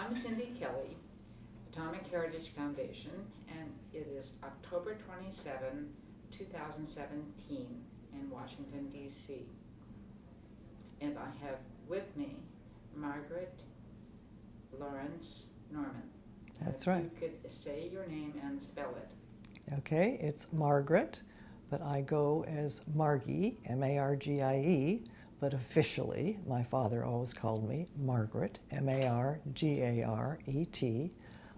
I'm Cindy Kelly, Atomic Heritage Foundation, and it is October 27, 2017 in Washington, D.C. And I have with me Margaret Norman. That's if right. You could say your name and spell it. Okay, it's Margaret, but I go as Margie, M-A-R-G-I-E, but officially, my father always called me Margaret, M-A-R-G-A-R-E-T,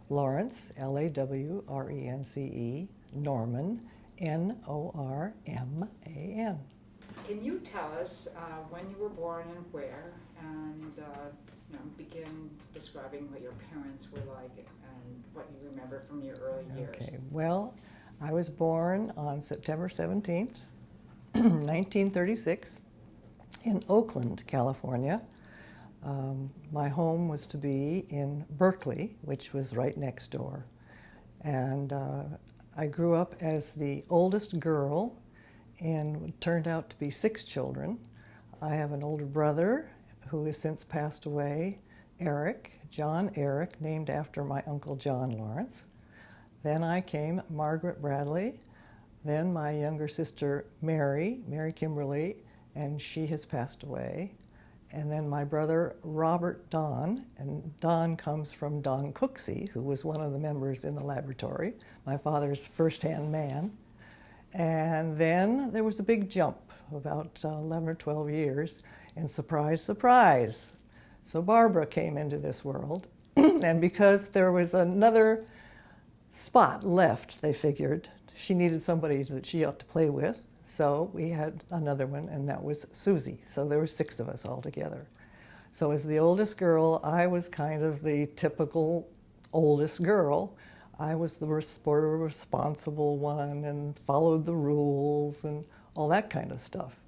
Lawrence, L-A-W-R-E-N-C-E, Norman, N-O-R-M-A-N. Can you tell us when you were born and where, and begin describing what your parents were like and what you remember from your early years? Okay, well, I was born on September 17th, 1936, in Oakland, California. My home was to be in Berkeley, which was right next door. And I grew up as the oldest girl and turned out to be 6 children. I have an older brother who has since passed away, Eric, John Eric, named after my Uncle John Lawrence. Then I came, Margaret Bradley. Then my younger sister, Mary Kimberly, and she has passed away. And then my brother, Robert Don, and Don comes from Don Cooksey, who was one of the members in the laboratory, my father's first-hand man. And then there was a big jump, about 11 or 12 years, and surprise, surprise. So Barbara came into this world, and because there was another spot left, they figured, she needed somebody that she ought to play with. So we had another one, and that was Susie. So there were 6 of us all together. So as the oldest girl, I was kind of the typical oldest girl. I was the responsible one and followed the rules and all that kind of stuff.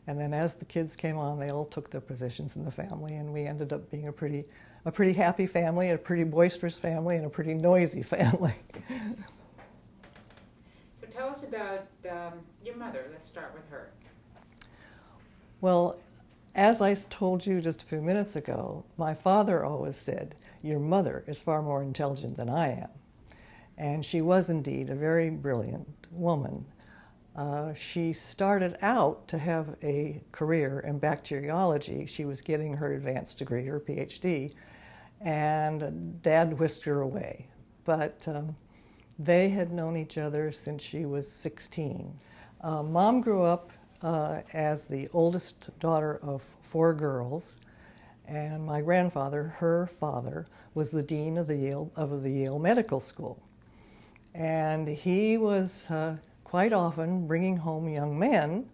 And then as the kids came on, they all took their positions in the family, and we ended up being a pretty happy family, a pretty boisterous family, and a pretty noisy family. So tell us about your mother. Let's start with her. Well, as I told you just a few minutes ago, my father always said, your mother is far more intelligent than I am. And she was indeed a very brilliant woman. She started out to have a career in bacteriology. She was getting her advanced degree, her PhD, and Dad whisked her away. But they had known each other since she was 16. Mom grew up as the oldest daughter of 4 girls, and my grandfather, her father, was the dean of the Yale Medical School. And he was quite often bringing home young men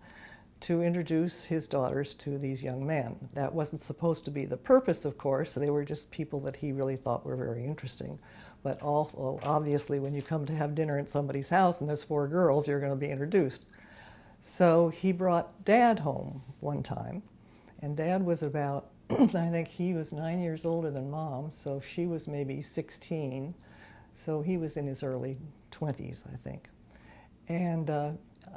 to introduce his daughters to these young men. That wasn't supposed to be the purpose, of course. They were just people that he really thought were very interesting. But also, obviously, when you come to have dinner at somebody's house and there's 4 girls, you're going to be introduced. So he brought Dad home one time, and Dad was about, I think he was 9 years older than Mom, so she was maybe 16. So he was in his early 20s, I think. And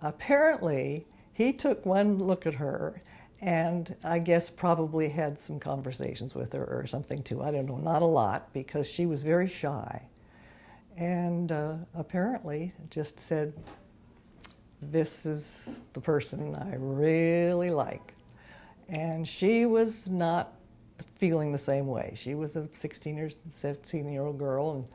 apparently, he took one look at her and I guess probably had some conversations with her or something too. I don't know, not a lot, because she was very shy. And apparently just said, this is the person I really like. And she was not feeling the same way. She was a 16 or 17-year-old girl, and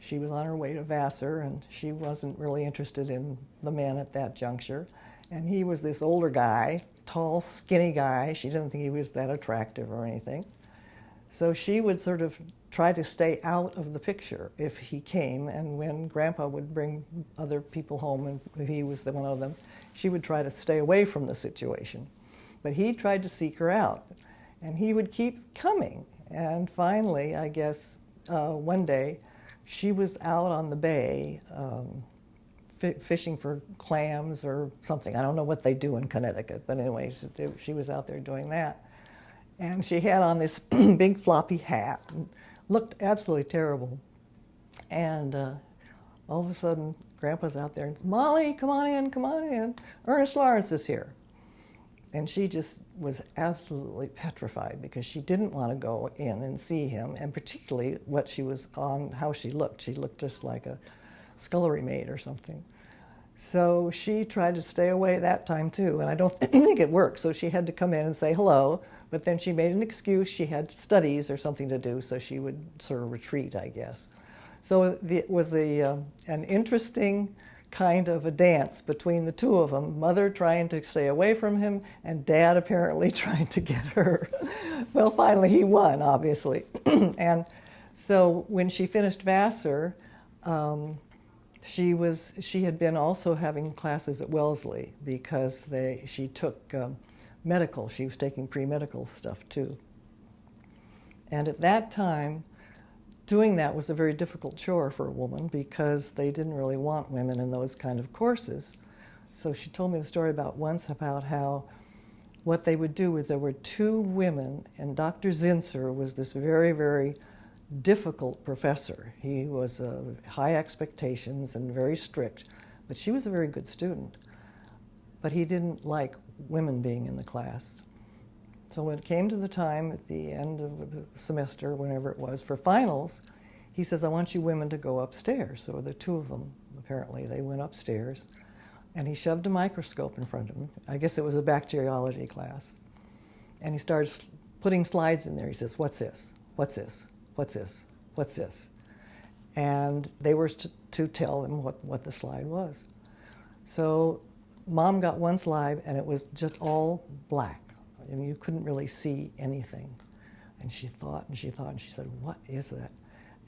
she was on her way to Vassar, and she wasn't really interested in the man at that juncture. And he was this older guy, tall, skinny guy. She didn't think he was that attractive or anything. So she would sort of try to stay out of the picture if he came, and when Grandpa would bring other people home, and he was one of them, she would try to stay away from the situation. But he tried to seek her out, and he would keep coming. And finally, I guess, one day, she was out on the bay fishing for clams or something. I don't know what they do in Connecticut, but anyway, she was out there doing that. And she had on this big floppy hat and looked absolutely terrible. And all of a sudden, Grandpa's out there and says, Molly, come on in, come on in. Ernest Lawrence is here. And she just was absolutely petrified because she didn't want to go in and see him, and particularly what she was on, how she looked. She looked just like a scullery maid or something. So she tried to stay away that time too, and I don't think it worked. So she had to come in and say hello, but then she made an excuse. She had studies or something to do, so she would sort of retreat, I guess. So it was an interesting kind of a dance between the two of them, mother trying to stay away from him and dad apparently trying to get her. Well, finally he won, obviously. And so when she finished Vassar, she had been also having classes at Wellesley because she took medical. She was taking pre-medical stuff too. And at that time, doing that was a very difficult chore for a woman because they didn't really want women in those kind of courses. So she told me the story once about how what they would do was there were two women, and Dr. Zinsser was this very, very difficult professor. He was high expectations and very strict, but she was a very good student. But he didn't like women being in the class. So when it came to the time at the end of the semester, whenever it was, for finals, he says, I want you women to go upstairs. So the two of them, apparently, they went upstairs, and he shoved a microscope in front of him. I guess it was a bacteriology class. And he started putting slides in there. He says, what's this? What's this? What's this? What's this? And they were to tell him what the slide was. So Mom got one slide, and it was just all black. I mean, you couldn't really see anything. And she thought, and she thought, and she said, what is that?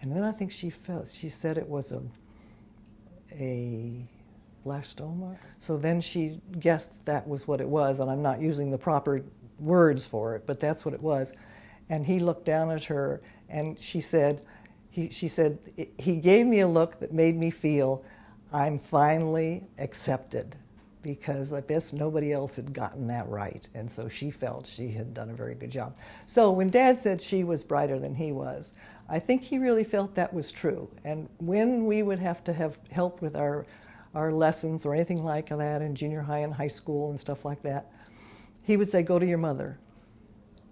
And then I think she said it was a blastoma. So then she guessed that was what it was, and I'm not using the proper words for it, but that's what it was. And he looked down at her, and she said, he gave me a look that made me feel I'm finally accepted, because I guess nobody else had gotten that right. And so she felt she had done a very good job. So when Dad said she was brighter than he was, I think he really felt that was true. And when we would have to have help with our lessons or anything like that in junior high and high school and stuff like that, he would say, go to your mother.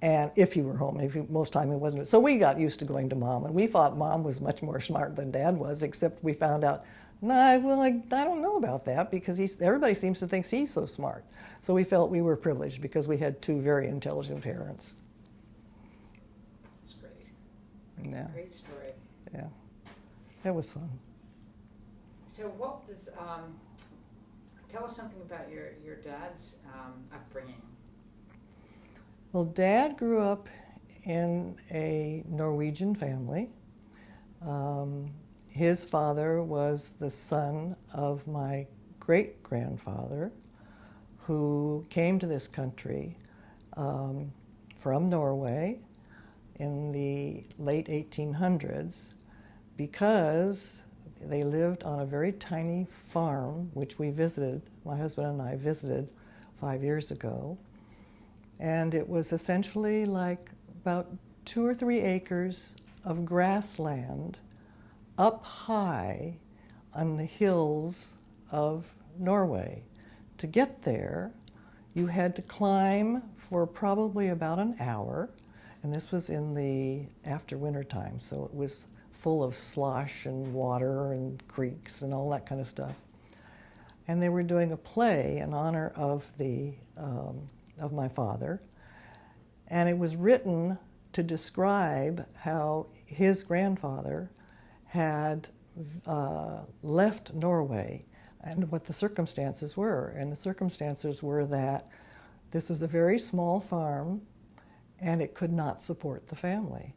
And if you were home, most time it wasn't. So we got used to going to Mom, and we thought Mom was much more smart than Dad was, except we found out, I don't know about that, because everybody seems to think he's so smart. So we felt we were privileged because we had two very intelligent parents. That's great. Yeah. Great story. Yeah. It was fun. So what was, tell us something about your dad's upbringing. Well, Dad grew up in a Norwegian family. His father was the son of my great-grandfather, who came to this country from Norway in the late 1800s because they lived on a very tiny farm, which we visited, my husband and I visited 5 years ago. And it was essentially like about 2 or 3 acres of grassland up high on the hills of Norway. To get there, you had to climb for probably about an hour, and this was after winter time, so it was full of slosh and water and creeks and all that kind of stuff. And they were doing a play in honor of my father, and it was written to describe how his grandfather had left Norway and what the circumstances were. And the circumstances were that this was a very small farm and it could not support the family.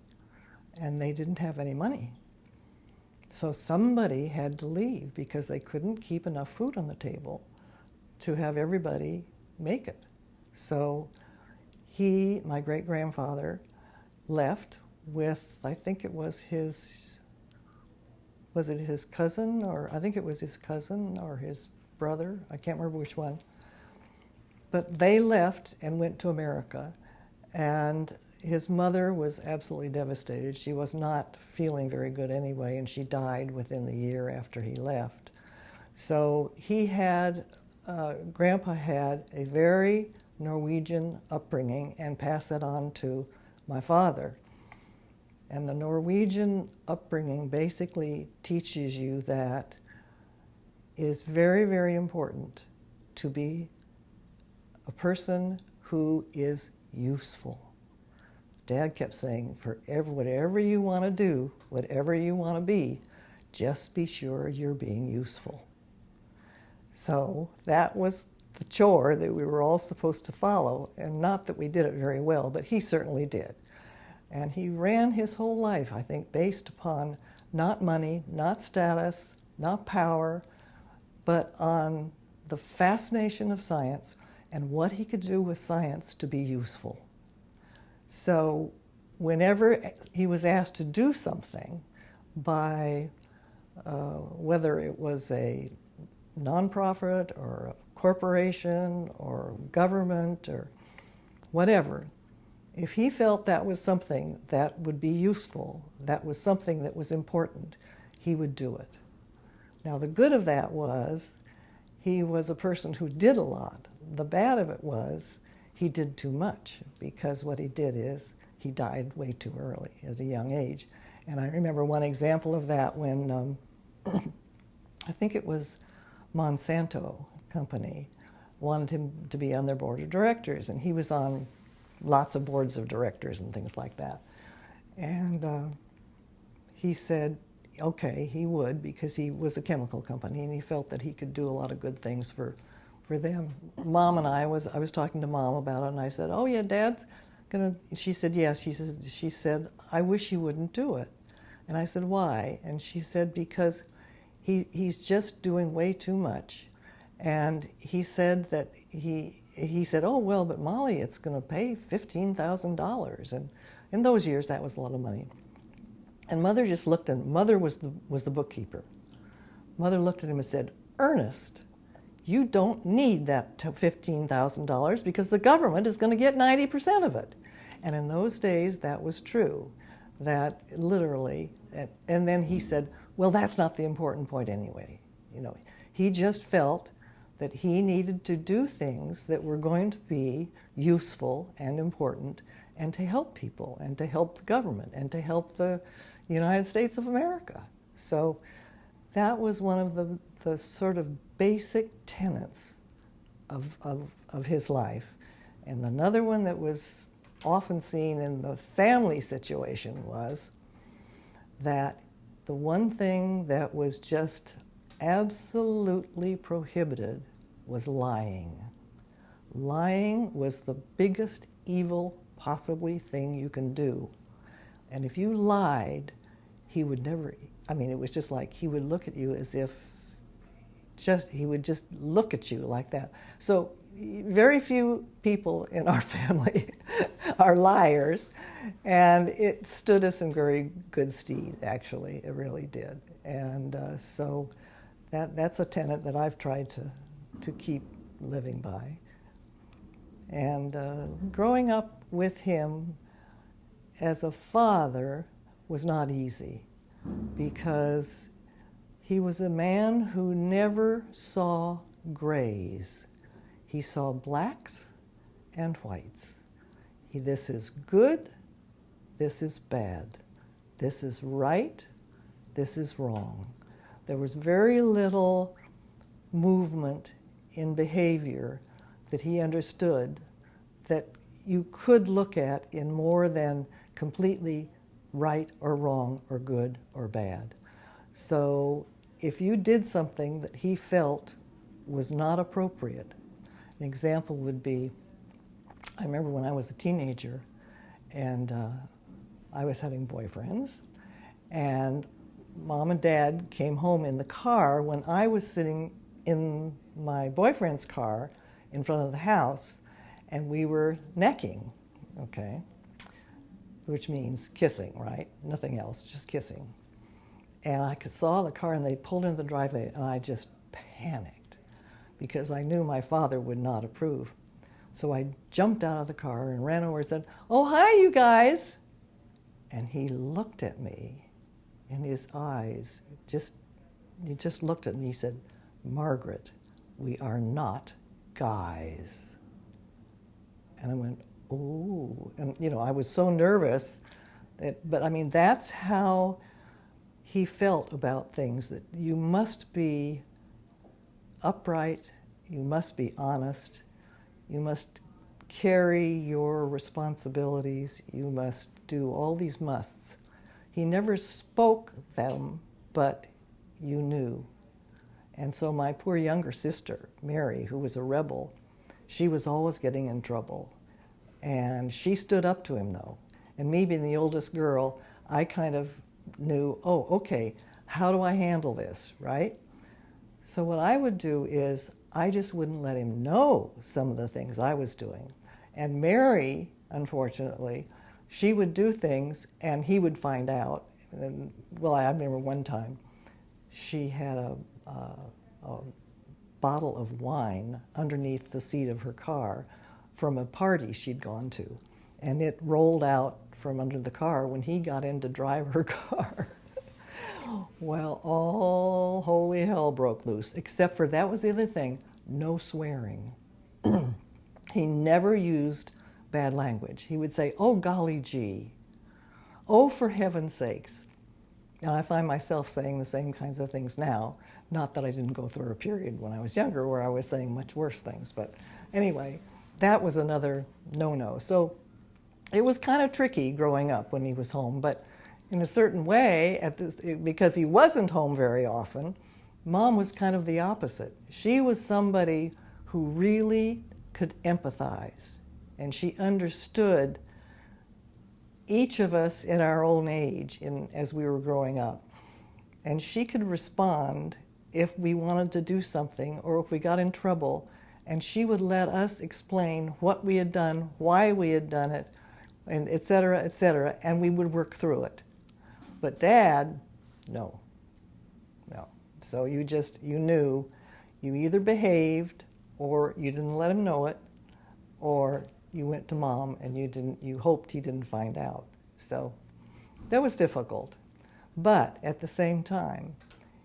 And they didn't have any money. So somebody had to leave because they couldn't keep enough food on the table to have everybody make it. So my great-grandfather, left with, I think it was his cousin, or I think it was his cousin or his brother, I can't remember which one. But they left and went to America, and his mother was absolutely devastated. She was not feeling very good anyway, and she died within the year after he left. So Grandpa had a very Norwegian upbringing and pass it on to my father. And the Norwegian upbringing basically teaches you that it is very, very important to be a person who is useful. Dad kept saying, whatever you want to do, whatever you want to be, just be sure you're being useful. So that was the chore that we were all supposed to follow, and not that we did it very well, but he certainly did. And he ran his whole life, I think, based upon not money, not status, not power, but on the fascination of science and what he could do with science to be useful. So whenever he was asked to do something by whether it was a nonprofit or a corporation or government or whatever, if he felt that was something that would be useful, that was something that was important, he would do it. Now, the good of that was he was a person who did a lot. The bad of it was he did too much, because what he did is he died way too early at a young age. And I remember one example of that when I think it was Monsanto company wanted him to be on their board of directors, and he was on lots of boards of directors and things like that. And he said, okay, he would, because he was a chemical company and he felt that he could do a lot of good things for them. Mom and I was talking to Mom about it, and I said, oh yeah, Dad's gonna, she said, yes, she said, I wish you wouldn't do it. And I said, why? And she said, because he's just doing way too much. And he said that he said, oh, well, but Molly, it's going to pay $15,000. And in those years, that was a lot of money. And Mother just looked at him. Mother was the bookkeeper. Mother looked at him and said, Ernest, you don't need that $15,000 because the government is going to get 90% of it. And in those days, that was true. That literally, and then he said, well, that's not the important point anyway. You know, he just felt that he needed to do things that were going to be useful and important and to help people and to help the government and to help the United States of America. So that was one of the sort of basic tenets of his life. And another one that was often seen in the family situation was that the one thing that was just absolutely prohibited was lying. Lying was the biggest evil possibly thing you can do. And if you lied, he would never, I mean, it was just like he would look at you as if he would just look at you like that. So very few people in our family are liars, and it stood us in very good stead, actually. It really did. And so that's a tenet that I've tried to keep living by. And growing up with him as a father was not easy, because he was a man who never saw grays. He saw blacks and whites. This is good, this is bad. This is right, this is wrong. There was very little movement in behavior that he understood that you could look at in more than completely right or wrong or good or bad. So if you did something that he felt was not appropriate, an example would be, I remember when I was a teenager and I was having boyfriends, and Mom and Dad came home in the car when I was sitting in my boyfriend's car in front of the house, and we were necking, okay, which means kissing, right? Nothing else, just kissing. And I saw the car, and they pulled into the driveway, and I just panicked because I knew my father would not approve. So I jumped out of the car and ran over and said, "Oh, hi, you guys." And he looked at me, and his eyes he just looked at me. He said, "Margaret, we are not guys." And I went, ooh. And, I was so nervous. But I mean, that's how he felt about things, that you must be upright, you must be honest, you must carry your responsibilities, you must do all these musts. He never spoke them, but you knew. And so my poor younger sister, Mary, who was a rebel, she was always getting in trouble. And she stood up to him, though. And me being the oldest girl, I kind of knew, oh, okay, how do I handle this, right? So what I would do is I just wouldn't let him know some of the things I was doing. And Mary, unfortunately, she would do things and he would find out. And, well, I remember one time she had a bottle of wine underneath the seat of her car from a party she'd gone to. And it rolled out from under the car when he got in to drive her car. Well, all holy hell broke loose, except for, that was the other thing, no swearing. He never used bad language. He would say, oh, golly gee, oh, for heaven's sakes. And I find myself saying the same kinds of things now. Not that I didn't go through a period when I was younger where I was saying much worse things, but anyway, that was another no-no. So it was kind of tricky growing up when he was home, but in a certain way, because he wasn't home very often, Mom was kind of the opposite. She was somebody who really could empathize, and she understood each of us in our own age as we were growing up. And she could respond if we wanted to do something or if we got in trouble, and she would let us explain what we had done, why we had done it, and et cetera, and we would work through it. But Dad, no. So you knew you either behaved or you didn't let him know it, or you went to Mom and you hoped he didn't find out. So that was difficult. But at the same time,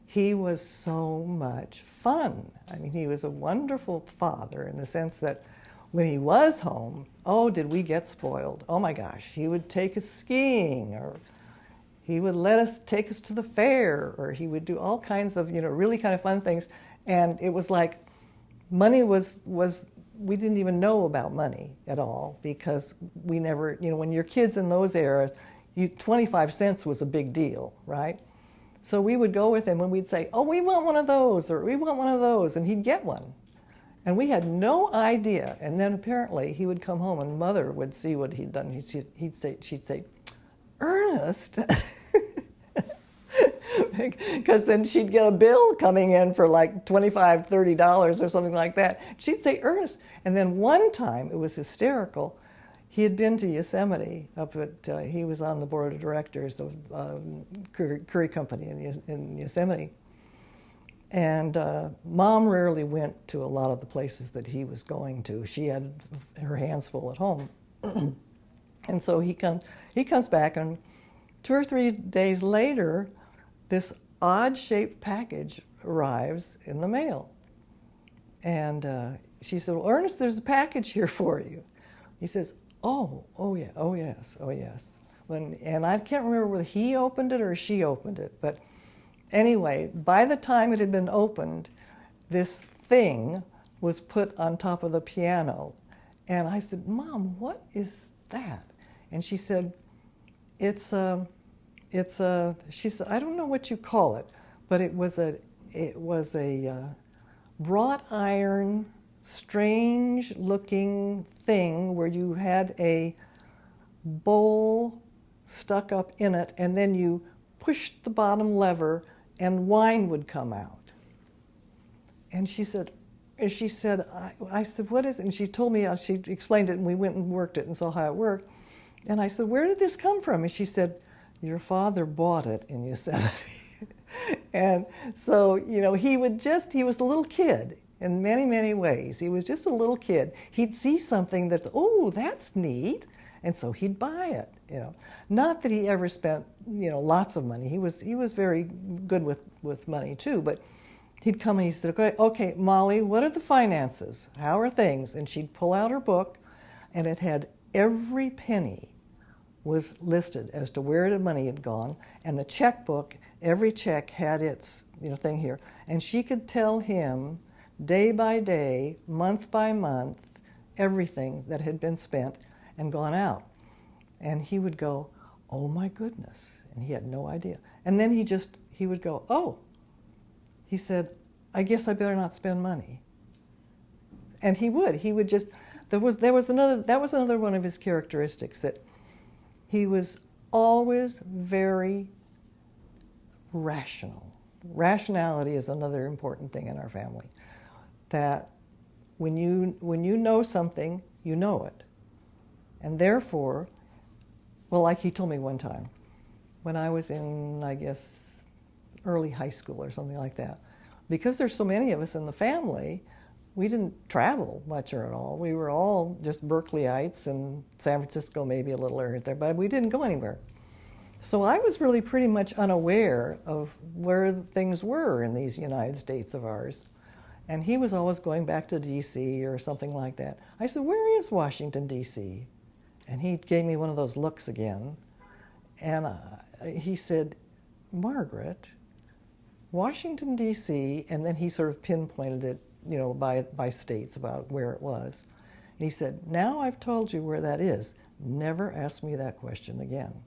he was so much fun. I mean, he was a wonderful father in the sense that when he was home, oh, did we get spoiled? Oh my gosh, he would take us skiing, or he would take us to the fair, or he would do all kinds of, really kind of fun things. And it was like money was we didn't even know about money at all, because we never, when you're kids in those eras, 25 cents was a big deal, right? So we would go with him and we'd say, oh, we want one of those, or we want one of those, and he'd get one. And we had no idea. And then apparently he would come home and Mother would see what he'd done. She'd say, Ernest, because then she'd get a bill coming in for like $25, $30 or something like that. She'd say, Ernest. And then one time, it was hysterical, he had been to Yosemite, he was on the board of directors of Curry Company in Yosemite. And Mom rarely went to a lot of the places that he was going to. She had her hands full at home. And so he comes back, and 2 or 3 days later, this odd-shaped package arrives in the mail. And she said, well, Ernest, there's a package here for you. He says, oh yes. And I can't remember whether he opened it or she opened it, but anyway, by the time it had been opened, this thing was put on top of the piano. And I said, Mom, what is that? And she said, she said, I don't know what you call it, but it was a wrought iron, strange looking thing where you had a bowl stuck up in it, and then you pushed the bottom lever and wine would come out. And she said, I said, what is it? And she told me, she explained it, and we went and worked it and saw how it worked. And I said, where did this come from? And she said, your father bought it in Yosemite. And so, he was a little kid in many, many ways. He was just a little kid. He'd see something that's, oh, that's neat. And so he'd buy it, Not that he ever spent, lots of money. He was very good with money too, but he'd come and he said, okay, Molly, what are the finances? How are things? And she'd pull out her book and it had every penny was listed as to where the money had gone, and the checkbook, every check had its thing here, and she could tell him day by day, month by month, everything that had been spent and gone out. And he would go, "Oh my goodness," and he had no idea. And then he would go, "Oh," he said, "I guess I better not spend money." And he would just, that was another one of his characteristics, that he was always very rational. Rationality is another important thing in our family. That when you know something, you know it. And therefore, well, like he told me one time, when I was in, I guess, early high school or something like that, because there's so many of us in the family, we didn't travel much or at all. We were all just Berkeleyites, and San Francisco maybe a little area there, but we didn't go anywhere. So I was really pretty much unaware of where things were in these United States of ours. And he was always going back to D.C. or something like that. I said, "Where is Washington, D.C.?" And he gave me one of those looks again. And he said, "Margaret, Washington, D.C., and then he sort of pinpointed it, by states about where it was. And he said, "Now I've told you where that is. Never ask me that question again."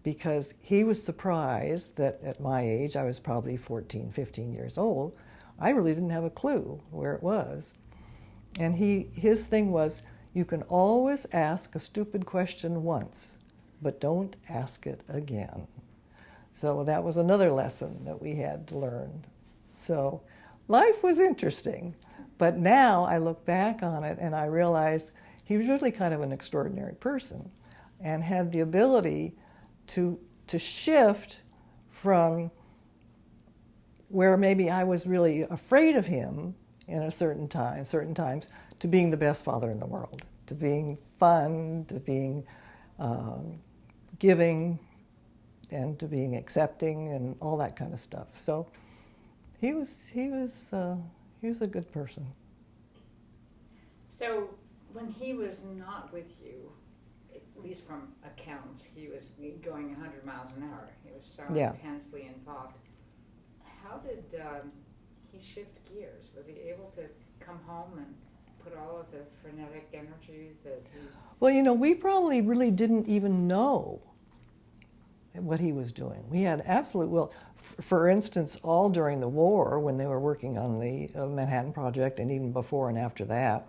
Because he was surprised that at my age, I was probably 14, 15 years old, I really didn't have a clue where it was. And his thing was, you can always ask a stupid question once, but don't ask it again. So that was another lesson that we had to learn. So life was interesting, but now I look back on it and I realize he was really kind of an extraordinary person and had the ability to shift from where maybe I was really afraid of him in certain times, to being the best father in the world, to being fun, to being giving, and to being accepting, and all that kind of stuff. So he was a good person. So when he was not with you, at least from accounts, he was going 100 miles an hour. He was so intensely involved. How did he shift gears? Was he able to come home and put all of the frenetic energy that he... Well, we probably really didn't even know what he was doing. We had for instance, all during the war, when they were working on the Manhattan Project, and even before and after that,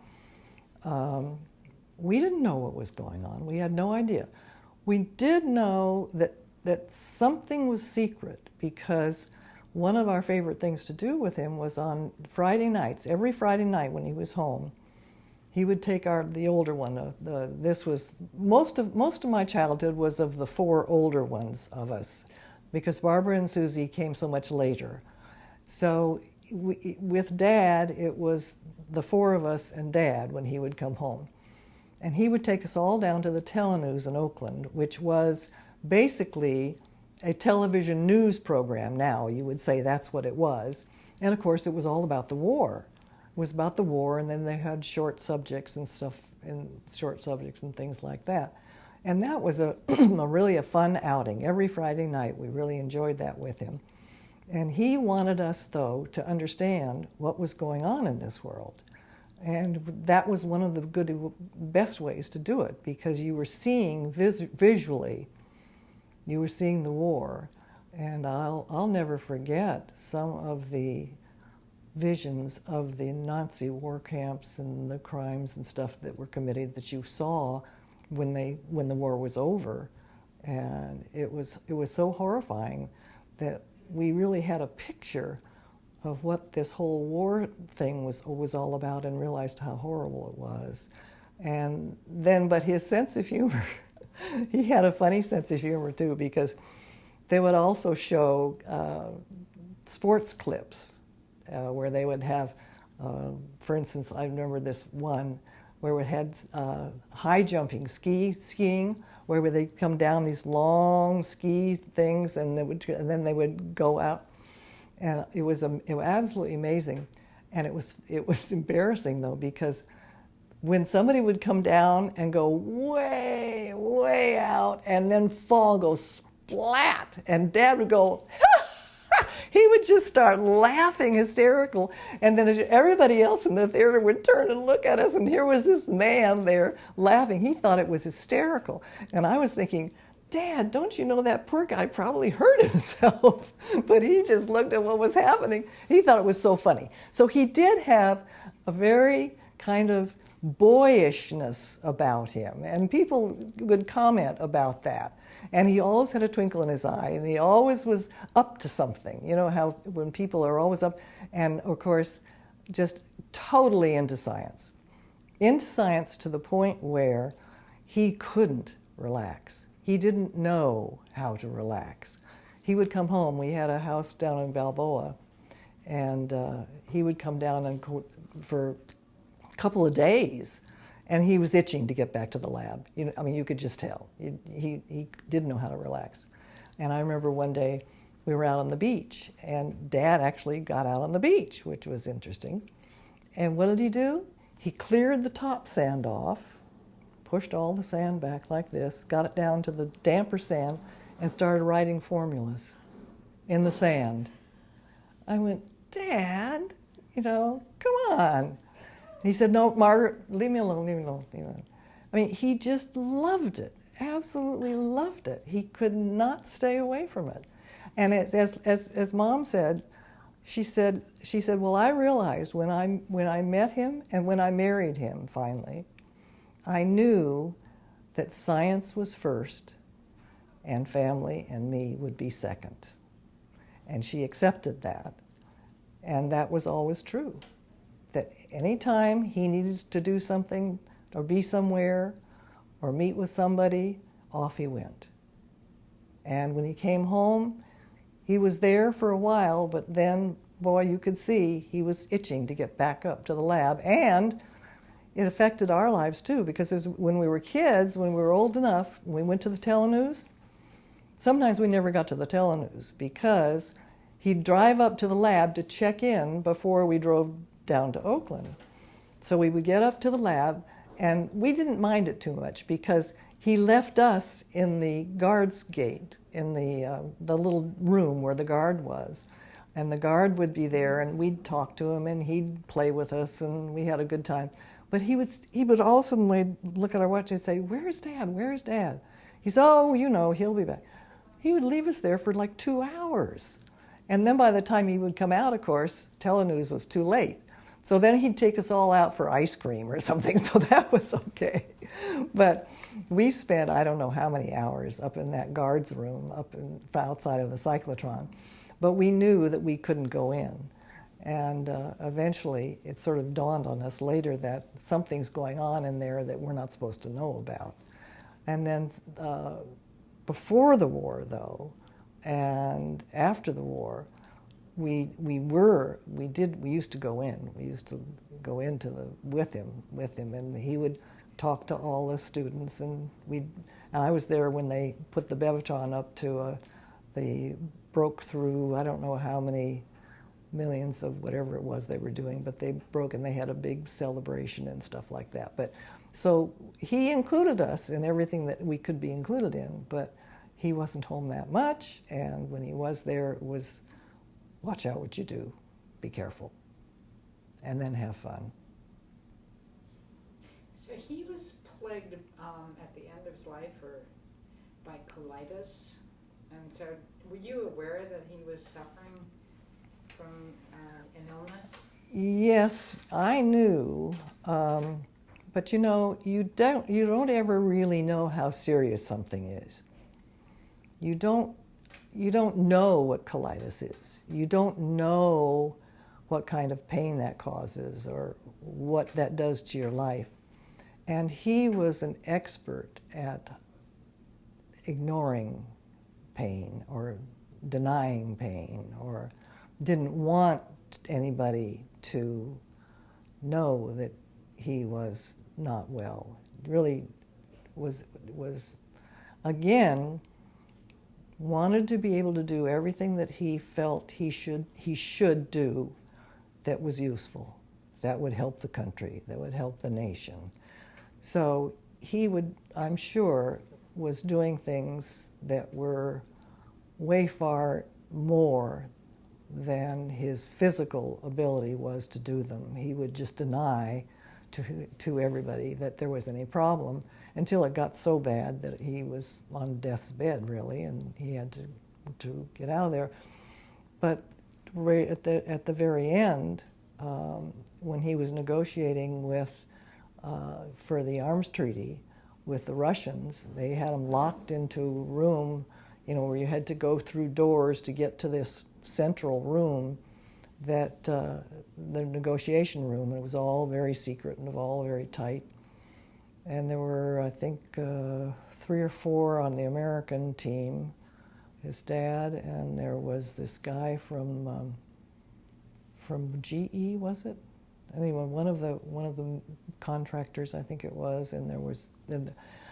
we didn't know what was going on. We had no idea. We did know that something was secret, because one of our favorite things to do with him was on Friday nights. Every Friday night when he was home, he would take the older one. This was most of my childhood was of the four older ones of us, because Barbara and Susie came so much later. So with Dad, it was the four of us and Dad when he would come home. And he would take us all down to the Telenews in Oakland, which was basically a television news program now. You would say that's what it was. And of course, it was all about the war. It was about the war, and then they had short subjects and stuff, and things like that. And that was really a fun outing. Every Friday night, we really enjoyed that with him. And he wanted us, though, to understand what was going on in this world. And that was one of the best ways to do it, because you were seeing visually, you were seeing the war. And I'll never forget some of the visions of the Nazi war camps and the crimes and stuff that were committed that you saw when the war was over. And it was so horrifying that we really had a picture of what this whole war thing was all about, and realized how horrible it was. And then, but his sense of humor, he had a funny sense of humor too, because they would also show sports clips where they would have, for instance, I remember this one where we had high jumping, skiing, where they'd come down these long ski things, and then they would go out. And it was absolutely amazing. And it was embarrassing, though, because when somebody would come down and go way, way out and then fall, go splat, and Dad would go, he would just start laughing hysterical, and then everybody else in the theater would turn and look at us, and here was this man there laughing. He thought it was hysterical, and I was thinking, Dad, don't you know that poor guy probably hurt himself? But he just looked at what was happening. He thought it was so funny. So he did have a very kind of boyishness about him, and people would comment about that. And he always had a twinkle in his eye, and he always was up to something. You know how when people are always up, and of course, just totally into science. Into science to the point where he couldn't relax. He didn't know how to relax. He would come home. We had a house down in Balboa, and he would come down and for a couple of days, and he was itching to get back to the lab. You know, I mean, you could just tell. He didn't know how to relax. And I remember one day we were out on the beach, and Dad actually got out on the beach, which was interesting. And what did he do? He cleared the top sand off, pushed all the sand back like this, got it down to the damper sand, and started writing formulas in the sand. I went, Dad, you know, come on. He said, no, Margaret, leave me alone, leave me alone. You know. I mean, he just loved it, absolutely loved it. He could not stay away from it. And as Mom said, she said, well, I realized when I met him and when I married him finally, I knew that science was first and family and me would be second. And she accepted that. And that was always true. That anytime he needed to do something or be somewhere or meet with somebody, off he went. And when he came home, he was there for a while, but then, boy, you could see he was itching to get back up to the lab. And it affected our lives too, because when we were kids, when we were old enough, we went to the telenews. Sometimes we never got to the telenews because he'd drive up to the lab to check in before we drove down to Oakland. So we would get up to the lab, and we didn't mind it too much because he left us in the guard's gate, in the little room where the guard was. And the guard would be there, and we'd talk to him, and he'd play with us, and we had a good time. But he would all of a sudden look at our watch and say, where's Dad? Where's Dad? He said, oh, you know, he'll be back. He would leave us there for like 2 hours. And then by the time he would come out, of course, telenews was too late. So then he'd take us all out for ice cream or something, so that was okay. But we spent, I don't know how many hours up in that guard's room, outside of the cyclotron. But we knew that we couldn't go in. And eventually it sort of dawned on us later that something's going on in there that we're not supposed to know about. And then before the war, though, and after the war, we used to go in. We used to go into with him, and he would talk to all the students, and I was there when they put the Bevitron up to they broke through, I don't know how many millions of whatever it was they were doing, but they broke, and they had a big celebration and stuff like that. But so he included us in everything that we could be included in, but he wasn't home that much, and when he was there, it was watch out what you do, be careful, and then have fun. So he was plagued at the end of his life by colitis, and so were you aware that he was suffering from an illness? Yes, I knew, but you know, you don't ever really know how serious something is. You don't know what colitis is. You don't know what kind of pain that causes or what that does to your life. And he was an expert at ignoring pain or denying pain, or didn't want anybody to know that he was not well. Really was again, wanted to be able to do everything that he felt he should do that was useful that would help the country, that would help the nation. So he would, I'm sure, was doing things that were way far more than his physical ability was to do them. He would just deny to everybody that there was any problem until it got so bad that he was on death's bed, really, and he had to get out of there. But right at the very end, when he was negotiating with for the arms treaty with the Russians, they had him locked into a room, where you had to go through doors to get to this central room, that the negotiation room. It was all very secret and all very tight. And there were, I think, 3 or 4 on the American team, his dad, and there was this guy from GE, was it? Anyway, one of the contractors, I think it was, and there was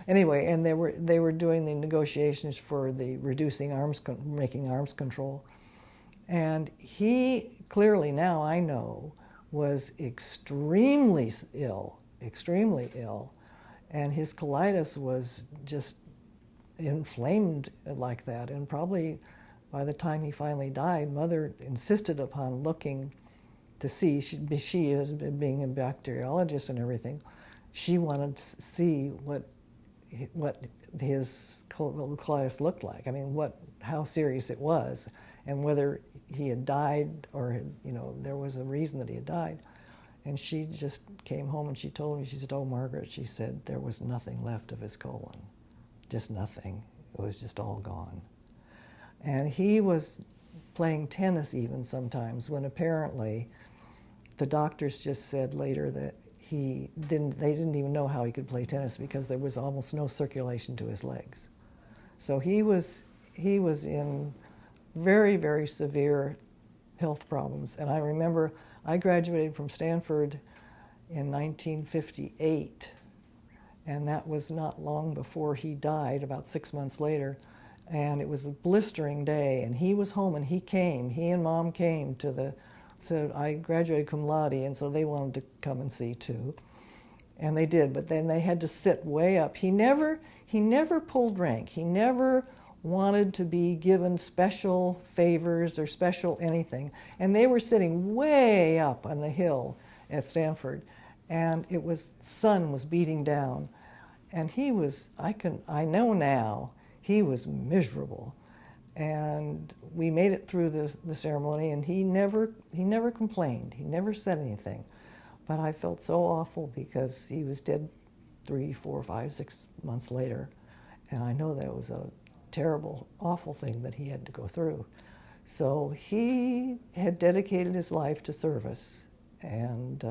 anyway, and they were doing the negotiations for the making arms control, and he clearly, now I know, was extremely ill, and his colitis was just inflamed like that, and probably by the time he finally died, Mother insisted upon looking to see, she as being a bacteriologist and everything, she wanted to see what his colitis looked like. I mean, how serious it was, and whether he had died or there was a reason that he had died. And she just came home and she told me, she said, "Oh, Margaret," she said, "there was nothing left of his colon, just nothing. It was just all gone." And he was playing tennis even sometimes, when apparently the doctors just said later that they didn't even know how he could play tennis because there was almost no circulation to his legs. So he was in very, very severe health problems. And I remember I graduated from Stanford in 1958, and that was not long before he died, about 6 months later. And it was a blistering day, and he was home, and he and Mom came so I graduated cum laude, and so they wanted to come and see too. And they did, but then they had to sit way up. He never pulled rank. He never wanted to be given special favors or special anything. And they were sitting way up on the hill at Stanford, and sun was beating down. And he was, I know now, he was miserable. And we made it through the ceremony, and he never complained. He never said anything. But I felt so awful because he was dead 3, 4, 5, 6 months later. And I know that was a terrible, awful thing that he had to go through. So he had dedicated his life to service and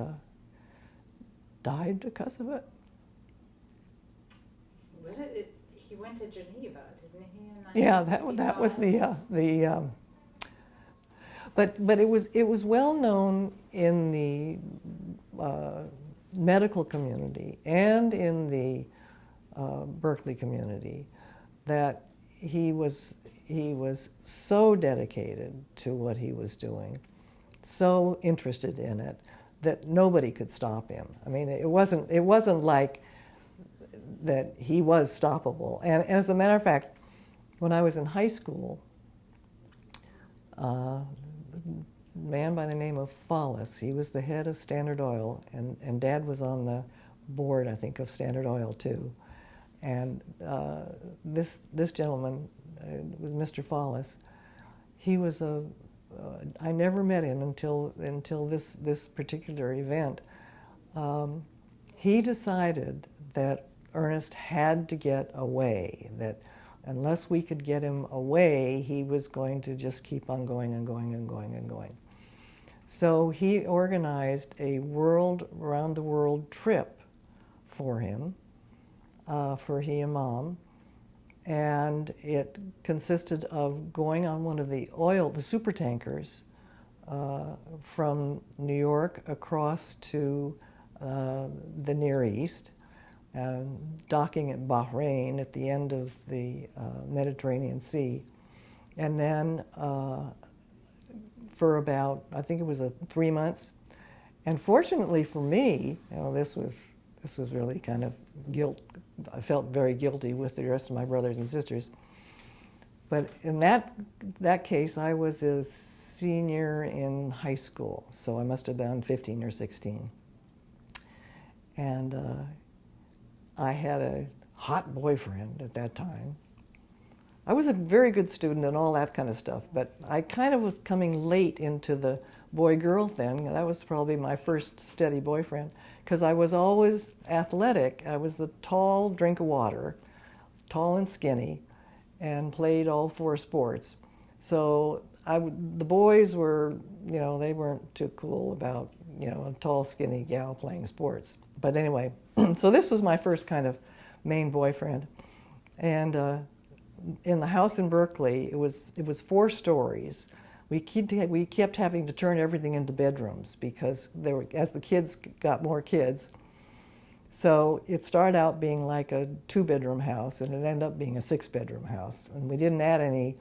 died because of it. Was it? He went to Geneva, didn't he? Yeah, that was but it was well known in the medical community and in the Berkeley community that he was so dedicated to what he was doing, so interested in it, that nobody could stop him. I mean, it wasn't like that he was stoppable. And as a matter of fact, when I was in high school, a man by the name of Phallus, he was the head of Standard Oil, and Dad was on the board, I think, of Standard Oil too. And this gentleman was Mr. Phallus. He was I never met him until this particular event. He decided that Ernest had to get away, that unless we could get him away, he was going to just keep on going and going and going and going. So he organized a round the world trip for him, for he and Mom, and it consisted of going on one of the super tankers from New York across to the Near East, docking at Bahrain at the end of the Mediterranean Sea, and then for about, I think it was 3 months, And fortunately for me, this was really kind of guilt. I felt very guilty with the rest of my brothers and sisters. But in that case, I was a senior in high school, so I must have been 15 or 16. And I had a hot boyfriend at that time. I was a very good student and all that kind of stuff, but I kind of was coming late into the boy-girl thing. That was probably my first steady boyfriend, because I was always athletic. I was the tall drink of water, tall and skinny, and played all 4 sports. So the boys were, they weren't too cool about, a tall, skinny gal playing sports. But anyway, so this was my first kind of main boyfriend. And in the house in Berkeley, it was 4 stories. We kept having to turn everything into bedrooms because as the kids got more kids. So it started out being like a 2-bedroom house, and it ended up being a 6-bedroom house. And we didn't add any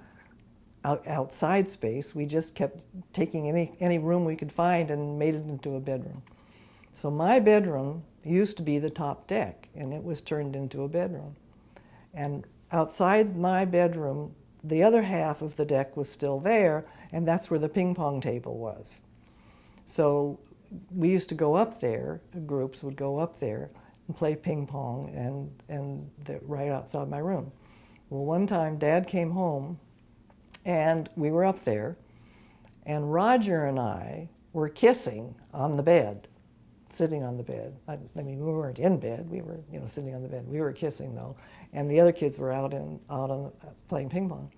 outside space. We just kept taking any room we could find and made it into a bedroom. So my bedroom used to be the top deck, and it was turned into a bedroom. And outside my bedroom, the other half of the deck was still there, and that's where the ping pong table was. So we used to go up there, groups would go up there and play ping pong and right outside my room. Well, one time Dad came home and we were up there, and Roger and I were kissing on the bed, sitting on the bed. I mean, we weren't in bed, we were sitting on the bed. We were kissing though, and the other kids were out on playing ping pong.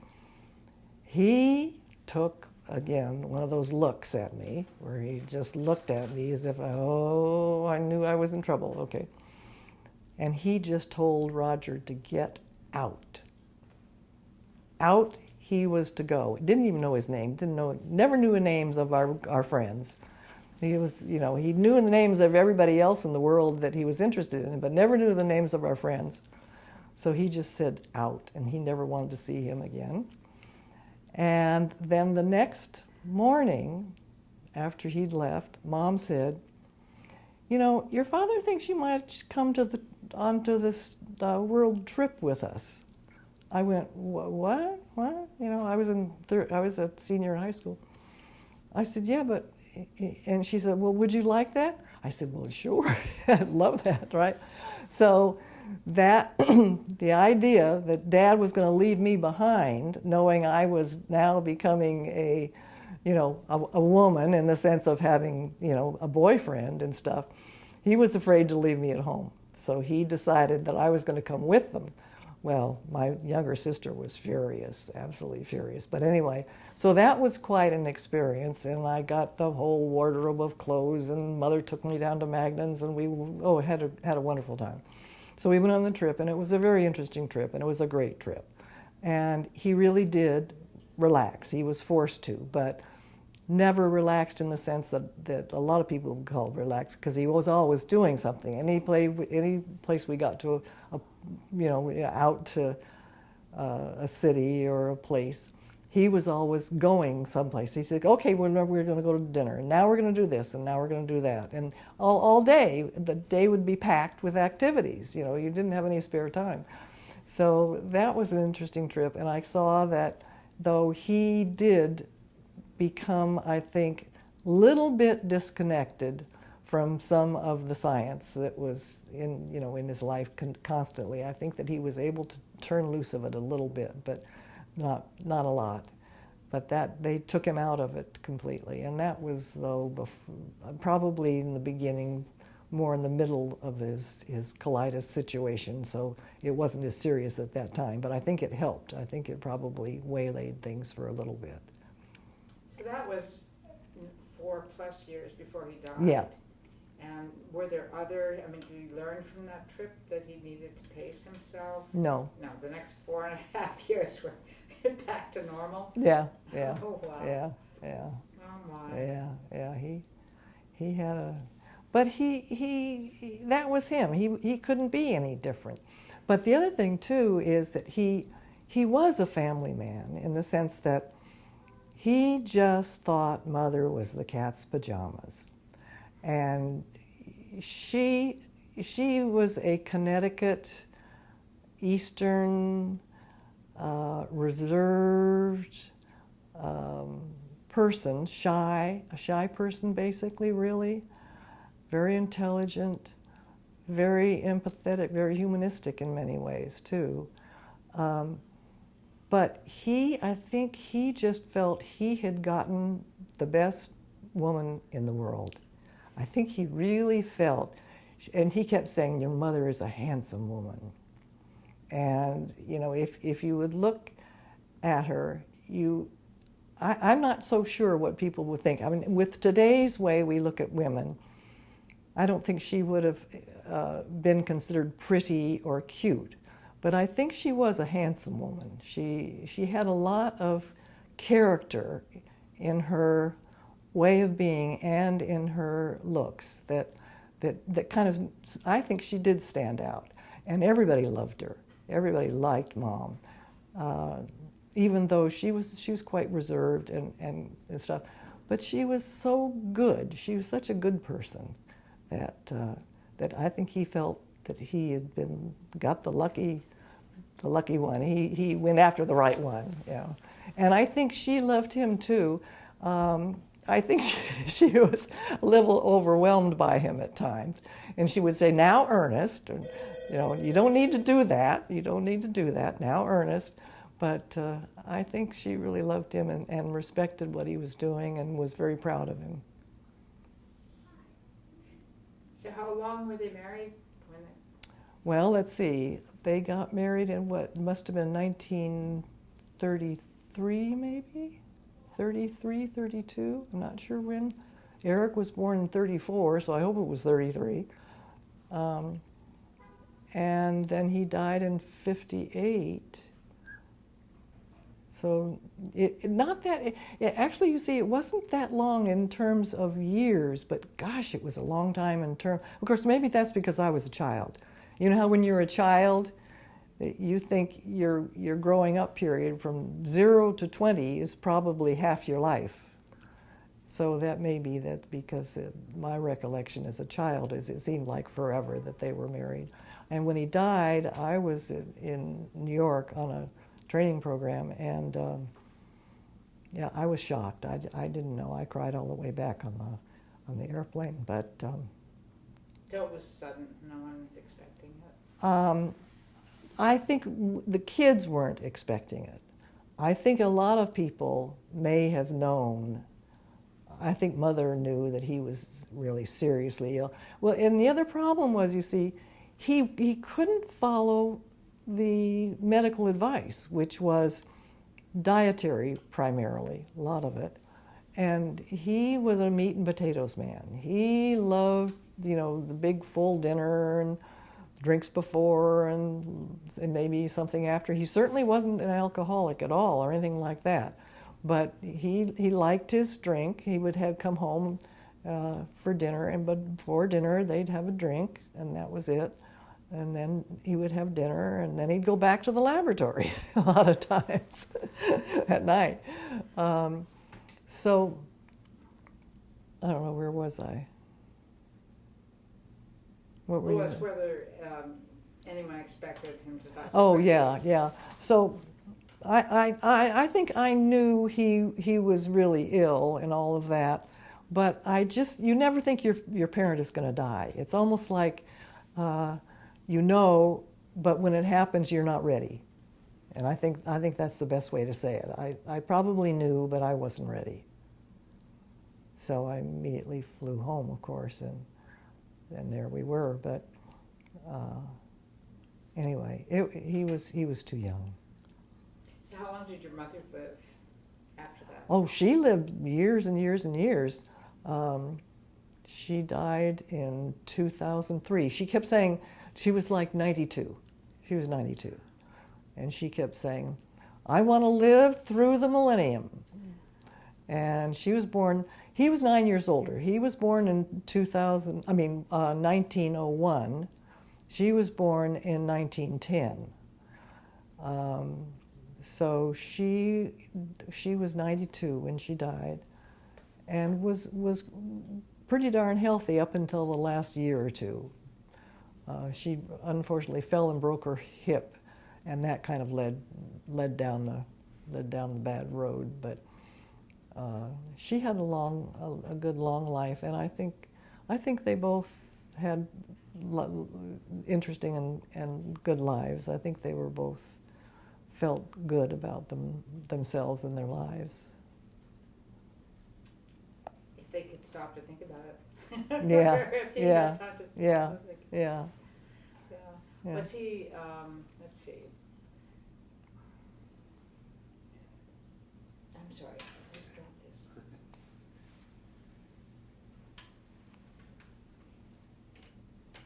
He took, again, one of those looks at me, where he just looked at me as if, I knew I was in trouble, okay. And he just told Roger to get out. Out he was to go. Didn't even know his name, never knew the names of our friends. He was, he knew the names of everybody else in the world that he was interested in, but never knew the names of our friends. So he just said out, and he never wanted to see him again. And then the next morning, after he'd left, Mom said, your father thinks you might come onto this world trip with us. I went, what? I was a senior in high school. I said, yeah, but, and she said, well, would you like that? I said, well, sure, I'd love that, right? So that, the idea that Dad was going to leave me behind, knowing I was now becoming a woman in the sense of having, a boyfriend and stuff, he was afraid to leave me at home. So he decided that I was going to come with them. Well, my younger sister was furious, absolutely furious. But anyway, so that was quite an experience, and I got the whole wardrobe of clothes, and Mother took me down to Magnon's, and we had a wonderful time. So we went on the trip, and it was a very interesting trip, and it was a great trip. And he really did relax. He was forced to, but never relaxed in the sense that a lot of people would call relaxed, because he was always doing something. Any place we got to, out to a city or a place, he was always going someplace. He said, okay, we're going to go to dinner, and now we're going to do this, and now we're going to do that. And all day, the day would be packed with activities. You didn't have any spare time. So that was an interesting trip, and I saw that though he did become, I think, a little bit disconnected from some of the science that was in his life constantly. I think that he was able to turn loose of it a little bit, but not a lot. But that they took him out of it completely, and that was though probably in the beginning, more in the middle of his colitis situation. So it wasn't as serious at that time, but I think it helped. I think it probably waylaid things for a little bit. So that was 4+ years before he died. Yeah. And were there other, did he learn from that trip that he needed to pace himself? No. No, the next 4.5 years were back to normal? Yeah. Oh, wow. Yeah. Oh, my. Yeah. He had a, but he that was him. He couldn't be any different. But the other thing, too, is that he was a family man in the sense that he just thought Mother was the cat's pajamas. And she was a Connecticut, Eastern, reserved person, a shy person basically, really, very intelligent, very empathetic, very humanistic in many ways too. But I think he just felt he had gotten the best woman in the world. I think he really felt, and he kept saying, your mother is a handsome woman. And, you know, if you would look at her, I'm not so sure what people would think. I mean, with today's way we look at women, I don't think she would have been considered pretty or cute. But I think she was a handsome woman. She had a lot of character in her way of being and in her looks that kind of, I think she did stand out. And everybody loved her. Everybody liked Mom. Even though she was quite reserved and stuff. But she was so good. She was such a good person that I think he felt that he had got the lucky one. He went after the right one, you know. And I think she loved him too. I think she was a little overwhelmed by him at times. And she would say, now Ernest, and, you know, you don't need to do that. You don't need to do that. Now Ernest. But I think she really loved him and respected what he was doing and was very proud of him. So how long were they married? Well, let's see. They got married in what must have been 1933, maybe? 33, 32? I'm not sure when. Eric was born in 34, so I hope it was 33. And then he died in 58. So actually, you see, it wasn't that long in terms of years, but gosh, it was a long time in terms. Of course, maybe that's because I was a child. You know how when you're a child, you think your growing up period from 0 to 20 is probably half your life. So that may be that because my recollection as a child is it seemed like forever that they were married. And when he died, I was in New York on a training program, and yeah, I was shocked. I didn't know. I cried all the way back on the airplane, but. So it was sudden. No one was expecting it. I think the kids weren't expecting it. I think a lot of people may have known. I think Mother knew that he was really seriously ill. Well, and the other problem was, you see, he couldn't follow the medical advice, which was dietary primarily, a lot of it. And he was a meat and potatoes man. He loved, you know, the big full dinner and drinks before and maybe something after. He certainly wasn't an alcoholic at all or anything like that. But he liked his drink. He would come home for dinner, but before dinner they'd have a drink, and that was it. And then he would have dinner, and then he'd go back to the laboratory a lot of times at night. So, I don't know, where was I? What were you? Was whether anyone expected him to die. Oh, yeah. So, I think I knew he was really ill and all of that, but you never think your parent is going to die. It's almost like, you know, but when it happens, you're not ready. And I think that's the best way to say it. I probably knew, but I wasn't ready. So I immediately flew home, of course, and there we were. But anyway, he was too young. So how long did your mother live after that? Oh, she lived years and years and years. She died in 2003. She kept saying she was like 92. She was 92. And she kept saying, I want to live through the millennium. And she was born, he was 9 years older. He was born in 1901. She was born in 1910. So she was 92 when she died, and was pretty darn healthy up until the last year or two. She unfortunately fell and broke her hip, and that kind of led down the bad road. But she had a good long life, and I think they both had interesting and good lives. I think they were both felt good about themselves and their lives. If they could stop to think about it. Yeah, Yeah. yeah, yeah. Was he, let's see. I'm sorry, I just dropped this.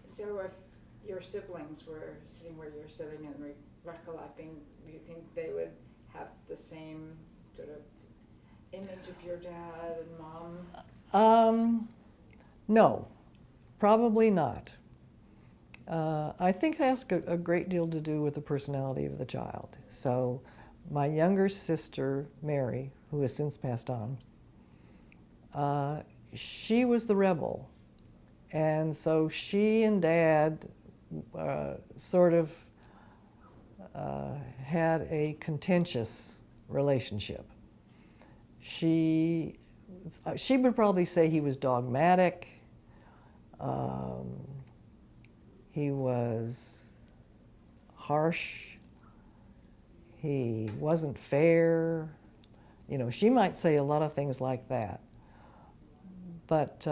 So if your siblings were sitting where you're sitting and recollecting, do you think they would have the same sort of image of your dad and mom? No, probably not. I think it has a great deal to do with the personality of the child. So my younger sister, Mary, who has since passed on, she was the rebel. And so she and Dad sort of had a contentious relationship. She would probably say he was dogmatic. He was harsh. He wasn't fair. You know, she might say a lot of things like that. But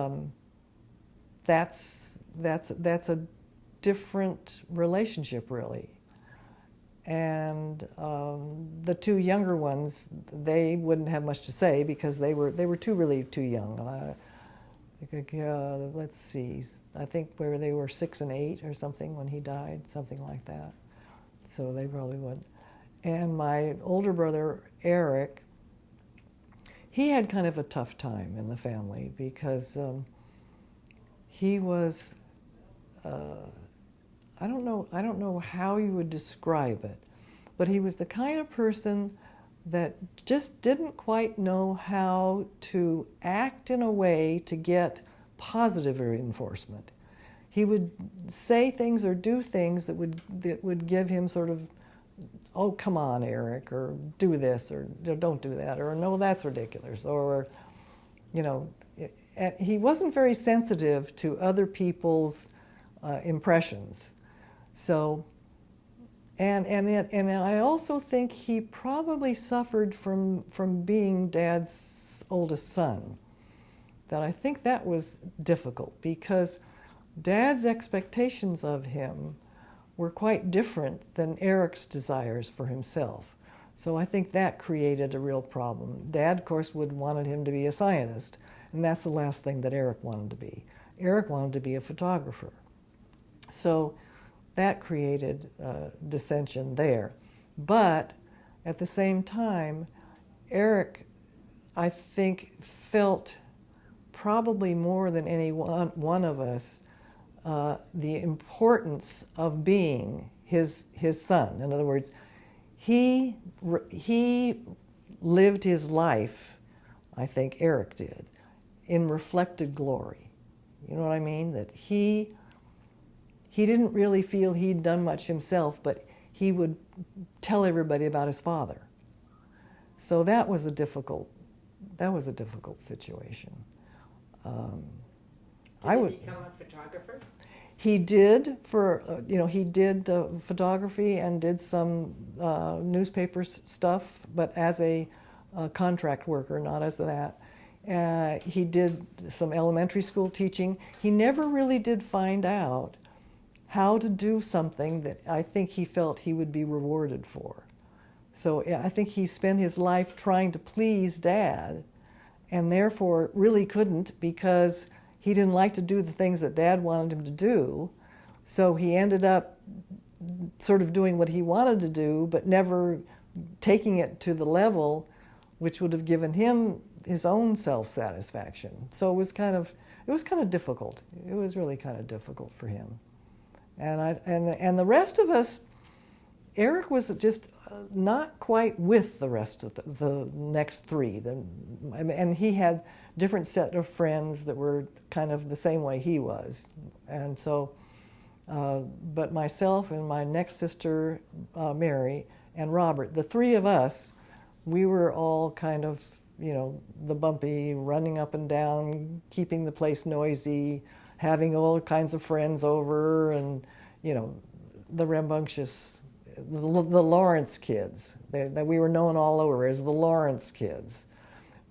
that's a different relationship, really. And the two younger ones, they wouldn't have much to say because they were really too young. Let's see, I think where they were 6 and 8 or something when he died, something like that. So they probably wouldn't. And my older brother, Eric, he had kind of a tough time in the family because he was, I don't know how you would describe it, but he was the kind of person that just didn't quite know how to act in a way to get positive reinforcement. He would say things or do things that would give him sort of, oh, come on, Eric, or do this, or don't do that, or no, that's ridiculous, or, you know, he wasn't very sensitive to other people's impressions. So, and I also think he probably suffered from being Dad's oldest son. That I think that was difficult because Dad's expectations of him were quite different than Eric's desires for himself. So I think that created a real problem. Dad, of course, wanted him to be a scientist, and that's the last thing that Eric wanted to be. Eric wanted to be a photographer. So that created dissension there. But at the same time, Eric, I think, felt probably more than any one of us the importance of being his son. In other words, he lived his life, I think Eric did, in reflected glory. You know what I mean? That he didn't really feel he'd done much himself, but he would tell everybody about his father. So that was a difficult situation. Did he become a photographer? He did he did photography and did some newspaper stuff, but as a contract worker, not as that. He did some elementary school teaching. He never really did find out how to do something that I think he felt he would be rewarded for. So I think he spent his life trying to please Dad, and therefore really couldn't because he didn't like to do the things that Dad wanted him to do. So he ended up sort of doing what he wanted to do, but never taking it to the level which would have given him his own self-satisfaction. So it was kind of difficult. It was really kind of difficult for him. And the rest of us, Eric was just not quite with the rest of the next three. And he had different set of friends that were kind of the same way he was. And so, but myself and my next sister, Mary, and Robert, the three of us, we were all kind of, you know, the bumpy, running up and down, keeping the place noisy, having all kinds of friends over, and, you know, the rambunctious, the Lawrence kids. That we were known all over as the Lawrence kids,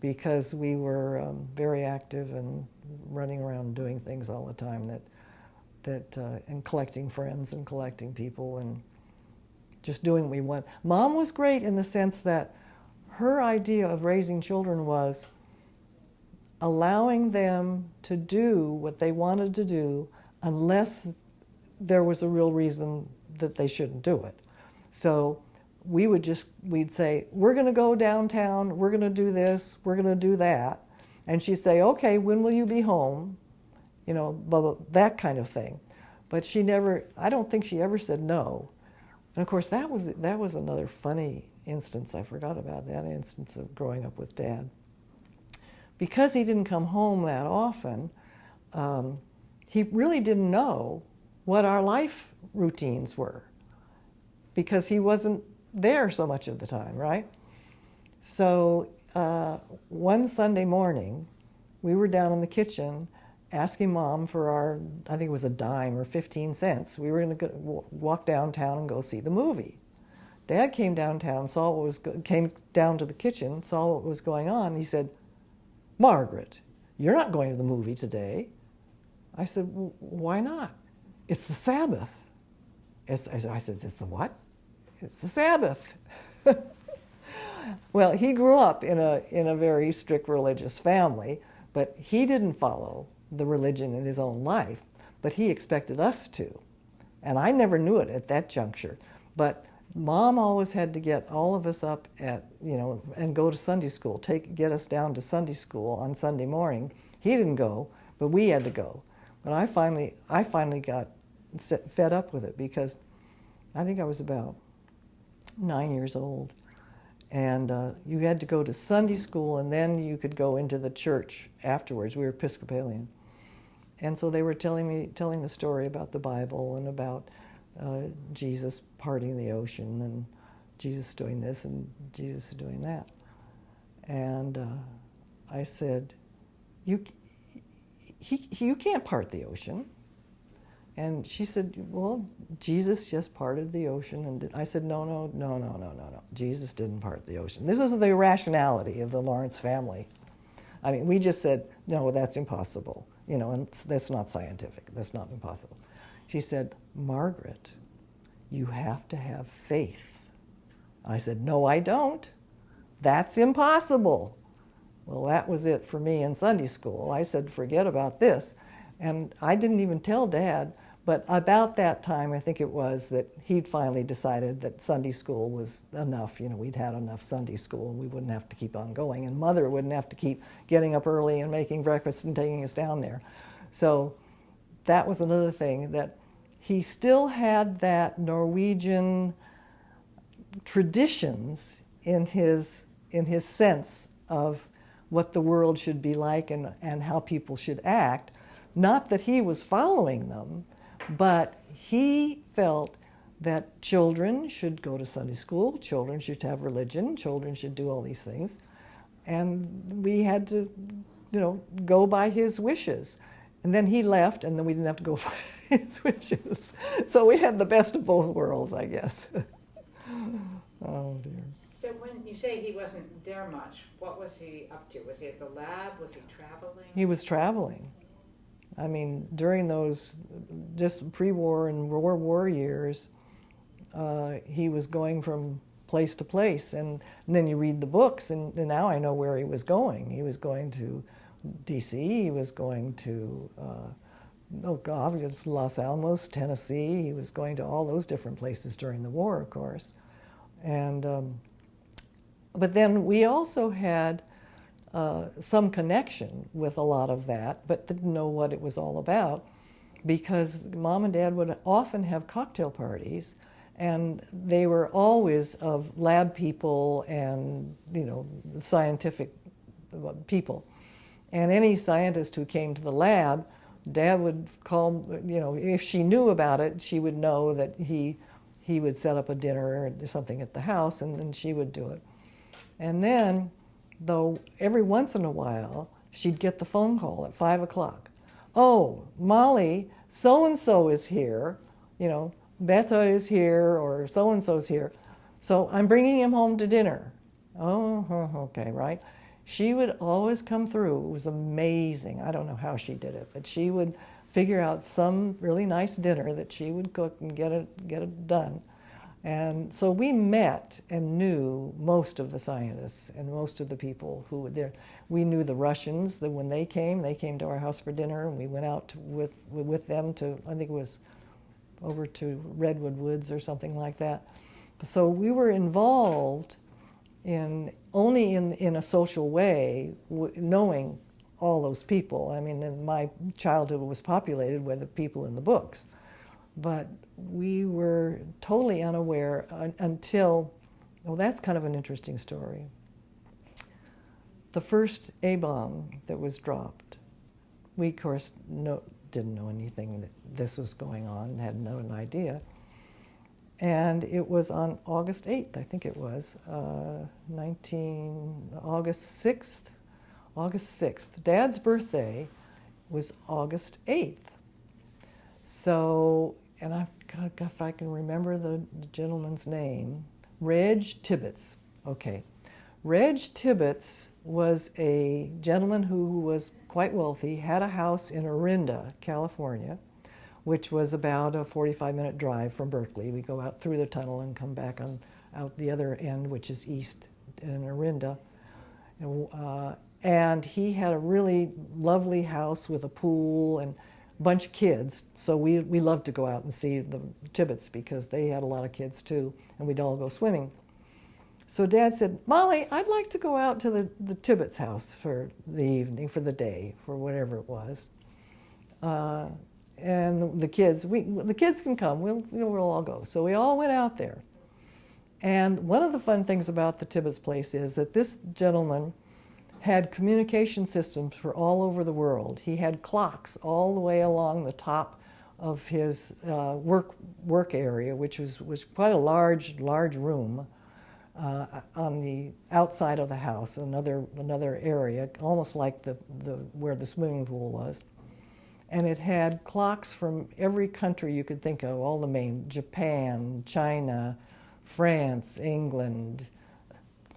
because we were very active and running around doing things all the time and collecting friends and collecting people and just doing what we want. Mom was great in the sense that her idea of raising children was allowing them to do what they wanted to do unless there was a real reason that they shouldn't do it. So we'd say, we're going to go downtown, we're going to do this, we're going to do that. And she'd say, okay, when will you be home? You know, blah, blah, that kind of thing. But she never, I don't think she ever said no. And of course, that was another funny instance. I forgot about that instance of growing up with Dad. Because he didn't come home that often, he really didn't know what our life routines were, because he wasn't there so much of the time, right? So one Sunday morning, we were down in the kitchen asking Mom for our, I think it was a dime or 15 cents. We were going to walk downtown and go see the movie. Dad came downtown, came down to the kitchen, saw what was going on. He said, "Margaret, you're not going to the movie today." I said, "Why not?" "It's the Sabbath." I said, "It's the what?" "It's the Sabbath." Well, he grew up in a very strict religious family, but he didn't follow the religion in his own life, but he expected us to. And I never knew it at that juncture. But Mom always had to get all of us up and go to Sunday school, get us down to Sunday school on Sunday morning. He didn't go, but we had to go. But I finally got fed up with it, because I think I was about 9 years old. And you had to go to Sunday school, and then you could go into the church afterwards. We were Episcopalian. And so they were telling the story about the Bible and about Jesus parting the ocean, and Jesus doing this and Jesus doing that. And I said, you can't part the ocean. And she said, "Well, Jesus just parted the ocean." And I said, no. Jesus didn't part the ocean. This is the irrationality of the Lawrence family. I mean, we just said, "No, that's impossible. You know, and that's not scientific. That's not impossible." She said, "Margaret, you have to have faith." I said, "No, I don't. That's impossible." Well, that was it for me in Sunday school. I said, forget about this. And I didn't even tell Dad, but about that time, I think it was, that he'd finally decided that Sunday school was enough. You know, we'd had enough Sunday school, and we wouldn't have to keep on going, and Mother wouldn't have to keep getting up early and making breakfast and taking us down there. So that was another thing, that he still had that Norwegian traditions in his sense of what the world should be like and how people should act. Not that he was following them, but he felt that children should go to Sunday school, children should have religion, children should do all these things. And we had to, go by his wishes. And then he left, and then we didn't have to go by his wishes. So we had the best of both worlds, I guess. Oh, dear. So when you say he wasn't there much, what was he up to? Was he at the lab? Was he traveling? He was traveling. I mean, during those just pre-war and World War years, he was going from place to place. And then you read the books, and now I know where he was going. He was going to D.C., he was going to, it's Los Alamos, Tennessee. He was going to all those different places during the war, of course. And but then we also had some connection with a lot of that, but didn't know what it was all about, because Mom and Dad would often have cocktail parties, And they were always of lab people and, scientific people. And any scientist who came to the lab, Dad would call, if she knew about it, she would know that he would set up a dinner or something at the house, and then she would do it. And then, though, every once in a while, she'd get the phone call at 5 o'clock. Oh, Molly, so-and-so is here, Betha is here, or so-and-so's here. So I'm bringing him home to dinner. Oh, okay, right. She would always come through. It was amazing. I don't know how she did it, but she would figure out some really nice dinner that she would cook and get it done. And so we met and knew most of the scientists and most of the people who were there. We knew the Russians, that when they came to our house for dinner, and we went out with them to, I think it was over to Redwood Woods or something like that. So we were involved only in a social way, knowing all those people. I mean, and my childhood was populated with the people in the books. But we were totally unaware until, that's kind of an interesting story. The first A-bomb that was dropped, we, of course, didn't know anything that this was going on, had no idea. And it was on August 8th, I think it was, August 6th. August 6th. Dad's birthday was August 8th. So, and if I can remember the gentleman's name, Reg Tibbets. Okay. Reg Tibbets was a gentleman who was quite wealthy, had a house in Orinda, California, which was about a 45-minute drive from Berkeley. We go out through the tunnel and come back out the other end, which is east in Orinda. And he had a really lovely house with a pool and a bunch of kids. So we loved to go out and see the Tibbets because they had a lot of kids too, and we'd all go swimming. So Dad said, Molly, I'd like to go out to the Tibbets' house for the evening, for the day, for whatever it was. And the kids can come. We'll all go. So we all went out there. And one of the fun things about the Tibbets place is that this gentleman had communication systems for all over the world. He had clocks all the way along the top of his work area, which was quite a large room on the outside of the house, another area, almost like the where the swimming pool was. And it had clocks from every country you could think of, all the main, Japan, China, France, England,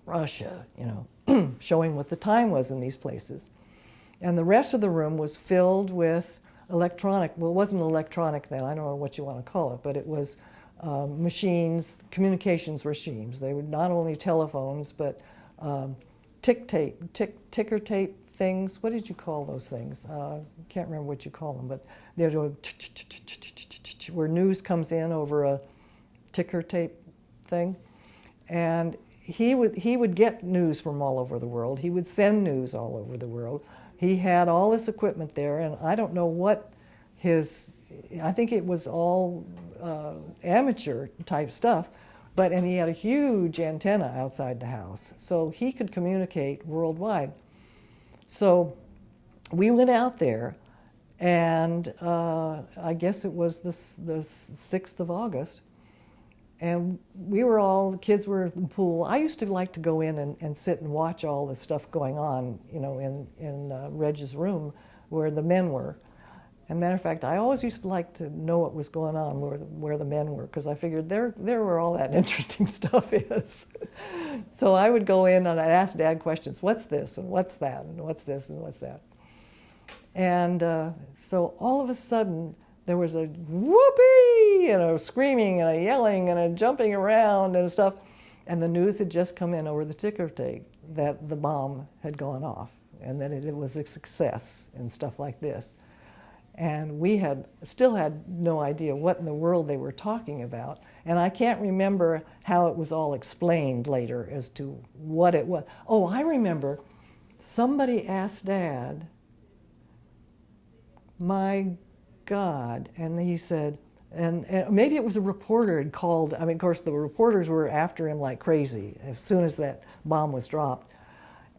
Russia, showing what the time was in these places. And the rest of the room was filled with electronic, well, it wasn't electronic then, I don't know what you want to call it, but it was machines, communications machines. They were not only telephones, but ticker tape things. What did you call those things? Can't remember what you call them, but they're doing where news comes in over a ticker tape thing. And he would get news from all over the world. He would send news all over the world. He had all this equipment there, and I don't know what I think it was all amateur type stuff, and he had a huge antenna outside the house, so he could communicate worldwide. So we went out there, and I guess it was the 6th of August, and the kids were in the pool. I used to like to go in and sit and watch all the stuff going on, in Reg's room where the men were. As a matter of fact, I always used to like to know what was going on where the men were, because I figured there where all that interesting stuff is. So I would go in and I'd ask Dad questions. What's this and what's that and what's this and what's that? And so all of a sudden there was a whoopee and a screaming and a yelling and a jumping around and stuff. And the news had just come in over the ticker tape that the bomb had gone off and that it was a success and stuff like this. And we still had no idea what in the world they were talking about. And I can't remember how it was all explained later as to what it was. Oh, I remember somebody asked Dad, my God, and he said, And maybe it was a reporter had called. I mean, of course, the reporters were after him like crazy as soon as that bomb was dropped.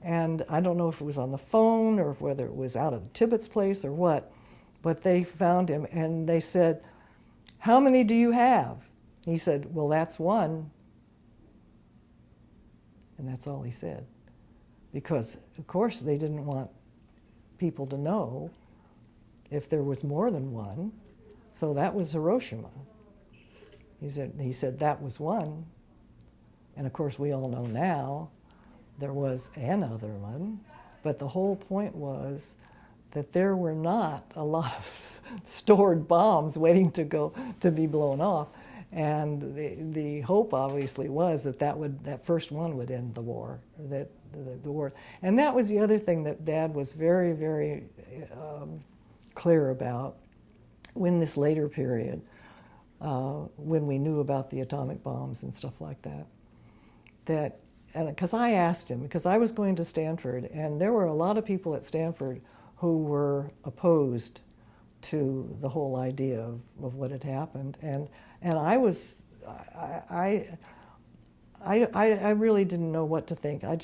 And I don't know if it was on the phone or whether it was out of Tibbet's place or what, but they found him and they said, "How many do you have?" He said, "Well, that's one." And that's all he said. Because, of course, they didn't want people to know if there was more than one. So that was Hiroshima. He said that was one. And of course, we all know now there was another one. But the whole point was that there were not a lot of stored bombs waiting to be blown off. And the hope obviously was that first one would end the war, the war. And that was the other thing that Dad was very, very clear about in this later period, when we knew about the atomic bombs and stuff like that. And because I asked him, because I was going to Stanford, and there were a lot of people at Stanford who were opposed to the whole idea of what had happened, and I really didn't know what to think. I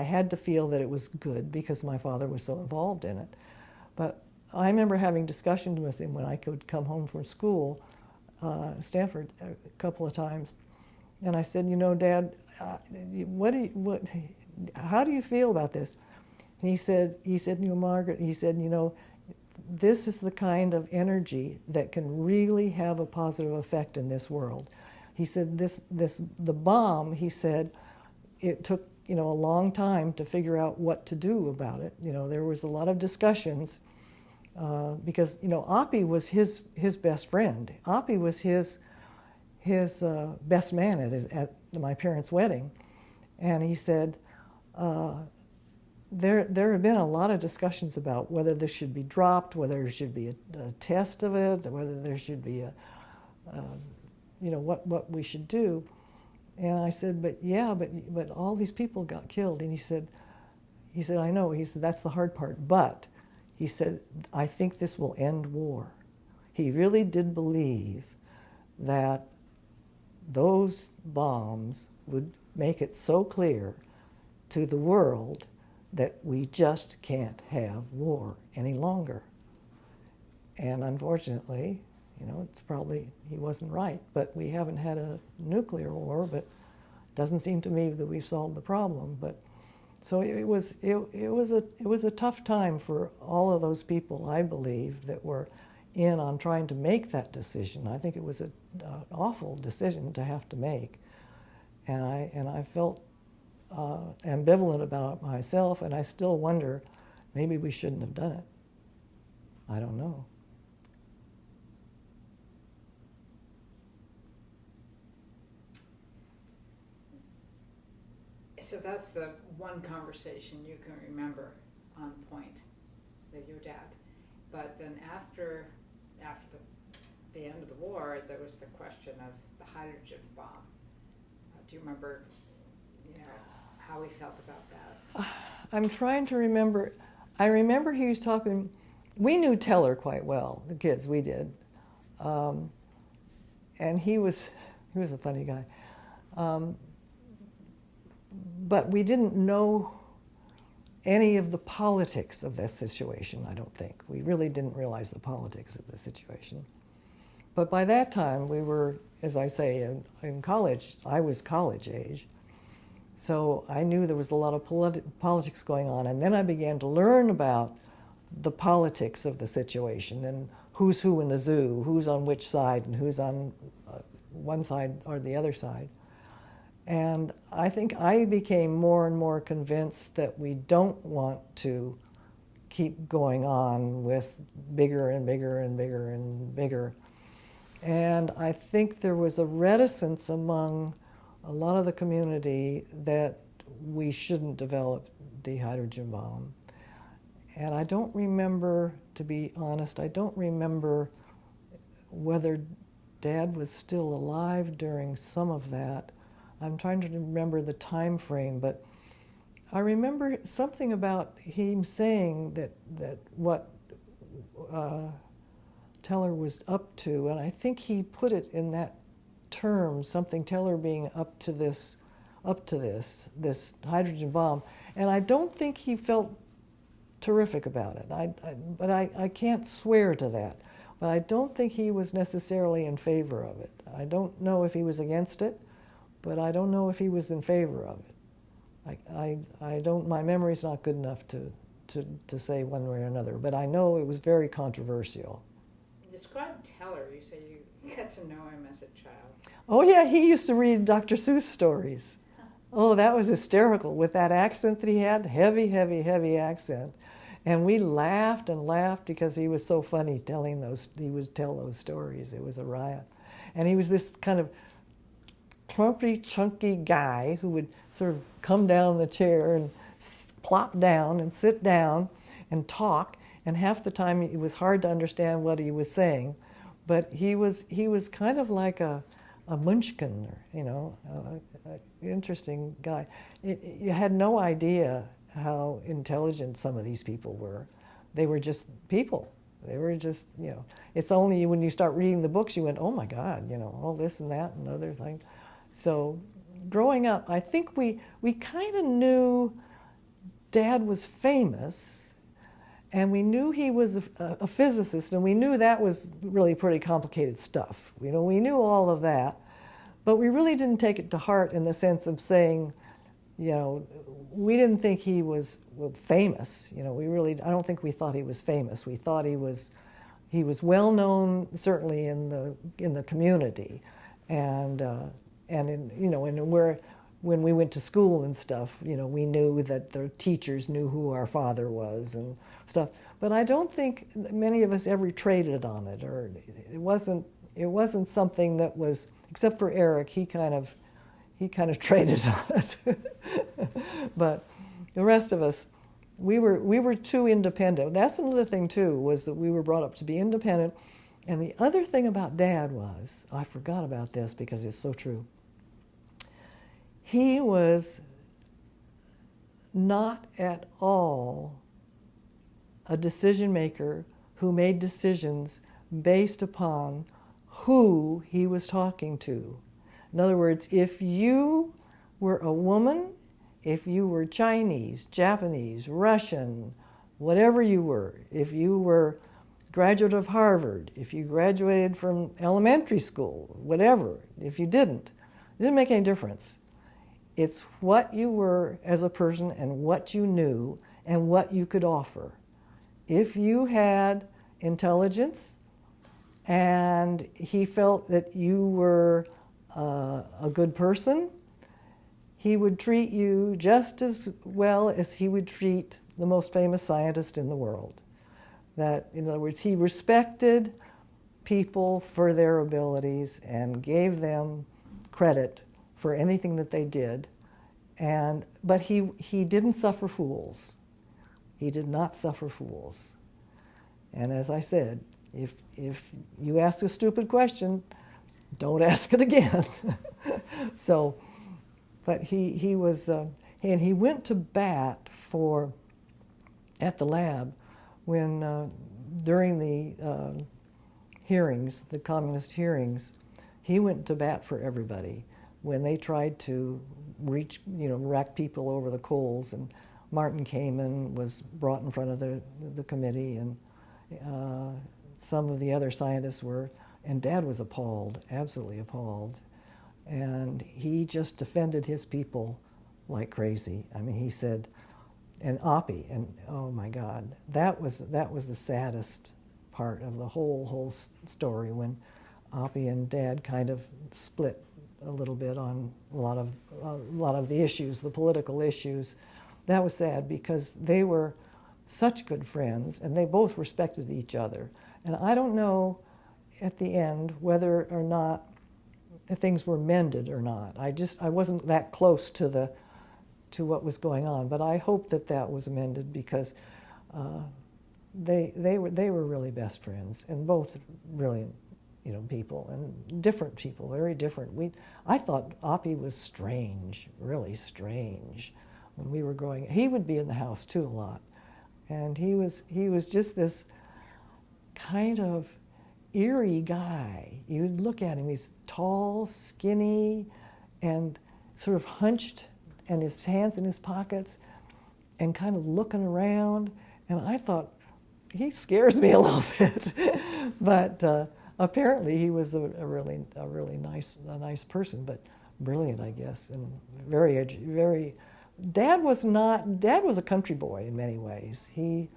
had to feel that it was good because my father was so involved in it. But I remember having discussions with him when I could come home from school, Stanford, a couple of times, and I said, Dad, how do you feel about this? And he said, Margaret, he said, this is the kind of energy that can really have a positive effect in this world. He said, the bomb, he said, it took, a long time to figure out what to do about it. There was a lot of discussions because, Oppie was his best friend. Oppie was his best man at my parents' wedding. And he said, there have been a lot of discussions about whether this should be dropped, whether there should be a test of it, whether there should be what we should do. And I said, but all these people got killed. And he said, I know. He said, that's the hard part. But he said, I think this will end war. He really did believe that those bombs would make it so clear to the world that we just can't have war any longer. And unfortunately, it's probably, he wasn't right, but we haven't had a nuclear war, but it doesn't seem to me that we've solved the problem. But so it was a tough time for all of those people, I believe, that were in on trying to make that decision. I think it was an awful decision to have to make. And I felt ambivalent about it myself, and I still wonder, maybe we shouldn't have done it. I don't know. So that's the one conversation you can remember on point with your dad. But then after the end of the war, there was the question of the hydrogen bomb. Do you remember, how he felt about that? I'm trying to remember. I remember he was talking. We knew Teller quite well, the kids. We did, and he was a funny guy. But we didn't know any of the politics of that situation, I don't think. We really didn't realize the politics of the situation. But by that time, we were, as I say, in college. I was college age. So I knew there was a lot of politics going on. And then I began to learn about the politics of the situation and who's who in the zoo, who's on which side, and who's on one side or the other side. And I think I became more and more convinced that we don't want to keep going on with bigger and bigger and bigger and bigger. And I think there was a reticence among a lot of the community that we shouldn't develop the hydrogen bomb. And I don't remember, to be honest, I don't remember whether Dad was still alive during some of that. I'm trying to remember the time frame, but I remember something about him saying that what Teller was up to, and I think he put it in that term, something Teller being up to this hydrogen bomb, and I don't think he felt terrific about it. But I can't swear to that. But I don't think he was necessarily in favor of it. I don't know if he was against it, but I don't know if he was in favor of it. I don't. My memory's not good enough to say one way or another. But I know it was very controversial. Describe Teller. You say you got to know him as a child. Oh yeah, he used to read Dr. Seuss stories. Oh, that was hysterical with that accent that he had, heavy, heavy, heavy accent. And we laughed and laughed because he was so funny telling those, he would tell those stories. It was a riot. And he was this kind of plumpy, chunky guy who would sort of come down the chair and plop down and sit down and talk. And half the time it was hard to understand what he was saying. But he was kind of like a munchkin, you know, an interesting guy. You had no idea how intelligent some of these people were. They were just people. They were just, you know, it's only when you start reading the books you went, oh my God, you know, all this and that and other things. So growing up, I think we kind of knew Dad was famous, and we knew he was a physicist, and we knew that was really pretty complicated stuff. You know, we knew all of that, but we really didn't take it to heart in the sense of saying, you know, we didn't think he was famous. You know, I don't think we thought he was famous. We thought he was well known, certainly in the community, and in, you know, and when we went to school and stuff, you know, we knew that the teachers knew who our father was and stuff. But I don't think many of us ever traded on it, or it wasn't something that was, except for Eric, he kind of traded on it. But the rest of us, we were too independent. That's another thing too, was that we were brought up to be independent. And the other thing about Dad was, I forgot about this because it's so true. He was not at all a decision maker who made decisions based upon who he was talking to. In other words, if you were a woman, if you were Chinese, Japanese, Russian, whatever you were, if you were a graduate of Harvard, if you graduated from elementary school, whatever, if you didn't, it didn't make any difference. It's what you were as a person and what you knew and what you could offer. If you had intelligence and he felt that you were a good person, he would treat you just as well as he would treat the most famous scientist in the world. That, in other words, he respected people for their abilities and gave them credit for anything that they did, but he didn't suffer fools. He did not suffer fools. And as I said, if you ask a stupid question, don't ask it again. So, but he was, and he went to bat at the lab when during the hearings, the communist hearings, he went to bat for everybody when they tried to rack people over the coals, and Martin came and was brought in front of the committee, and some of the other scientists were, and Dad was appalled, absolutely appalled, and he just defended his people like crazy. I mean, he said, and Oppie, and oh my God, that was the saddest part of the whole story, when Oppie and Dad kind of split a little bit on a lot of the issues, the political issues. That was sad because they were such good friends and they both respected each other. And I don't know at the end whether or not things were mended or not. I wasn't that close to what was going on, but I hope that was mended because they were really best friends, and both brilliant people, and different people, very different. I thought Oppie was strange, really strange, when we were growing. He would be in the house too a lot, and he was just this kind of eerie guy. You'd look at him, he's tall, skinny, and sort of hunched, and his hands in his pockets, and kind of looking around. And I thought, he scares me a little bit. But apparently he was a really nice person, but brilliant, I guess, and very. Dad was a country boy in many ways. He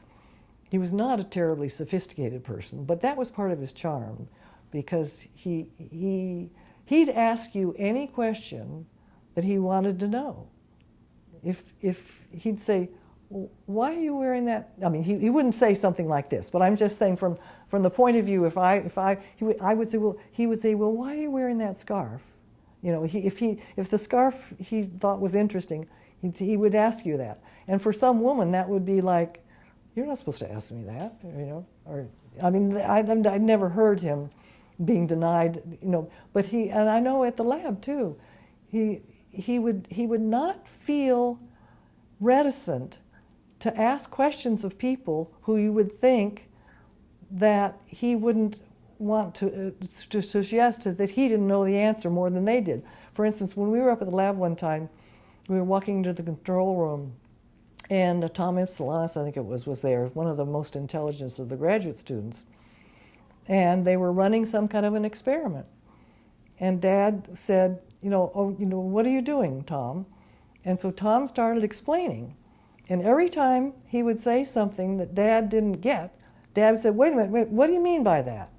was not a terribly sophisticated person, but that was part of his charm, because he'd ask you any question that he wanted to know. If he'd say, "Why are you wearing that?" I mean, he wouldn't say something like this, but I'm just saying from the point of view, I would say, well, he would say, "Well, why are you wearing that scarf?" You know, if the scarf he thought was interesting, he would ask you that. And for some woman, that would be like, "You're not supposed to ask me that," you know. Or, I mean, I'd never heard him being denied, you know. But and I know at the lab too, he would not feel reticent to ask questions of people who you would think that he wouldn't want to suggest that he didn't know the answer more than they did. For instance, when we were up at the lab one time, we were walking into the control room, and Tom Ipsilanis, I think it was there, one of the most intelligent of the graduate students, and they were running some kind of an experiment. And Dad said, "What are you doing, Tom?" And so Tom started explaining. And every time he would say something that Dad didn't get, Dad would say, wait a minute, what do you mean by that?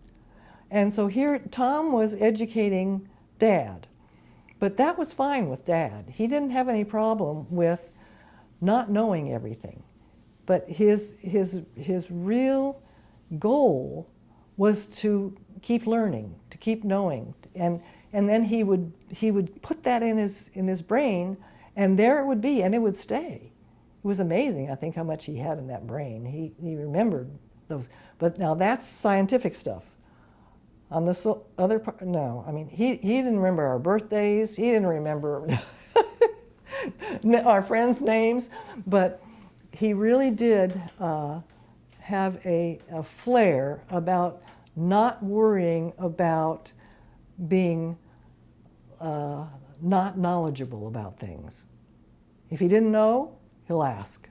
And so here Tom was educating Dad. But that was fine with Dad. He didn't have any problem with not knowing everything. But his real goal was to keep learning, to keep knowing. And then he would put that in his brain, and there it would be, and it would stay. It was amazing, I think, how much he had in that brain. He remembered those. But now that's scientific stuff. On this other part, no. I mean, he didn't remember our birthdays. He didn't remember our friends' names. But he really did have a flair about not worrying about being not knowledgeable about things. If he didn't know, he'll ask.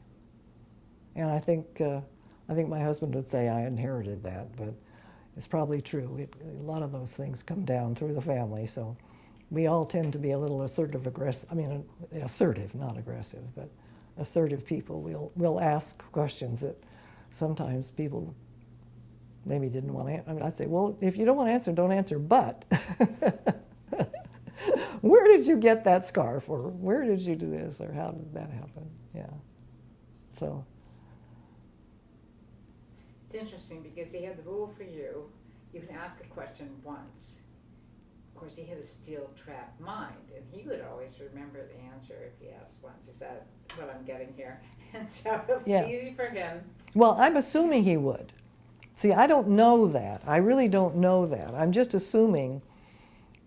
And I think my husband would say I inherited that, but it's probably true. A lot of those things come down through the family, so we all tend to be a little assertive, not aggressive, but assertive people. We'll ask questions that sometimes people maybe didn't want to answer. I mean, I'd say, well, if you don't want to answer, don't answer, but where did you get that scarf, or where did you do this, or how did that happen? Yeah. So it's interesting because he had the rule for you. You can ask a question once. Of course, he had a steel-trap mind, and he would always remember the answer if he asked once. Is that what I'm getting here? And so it was easy for him. Well, I'm assuming he would. See, I don't know that. I really don't know that. I'm just assuming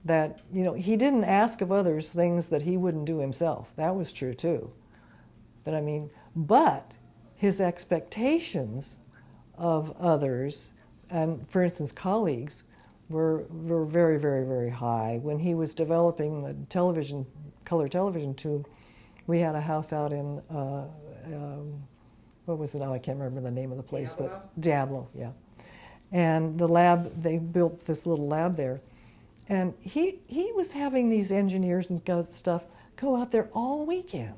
that, he didn't ask of others things that he wouldn't do himself. That was true, too. But his expectations of others, and for instance, colleagues, were very, very, very high. When he was developing the color television tube, we had a house out in, what was it now? I can't remember the name of the place. Diablo? But Diablo, yeah. And the lab, they built this little lab there. And he was having these engineers and stuff go out there all weekend,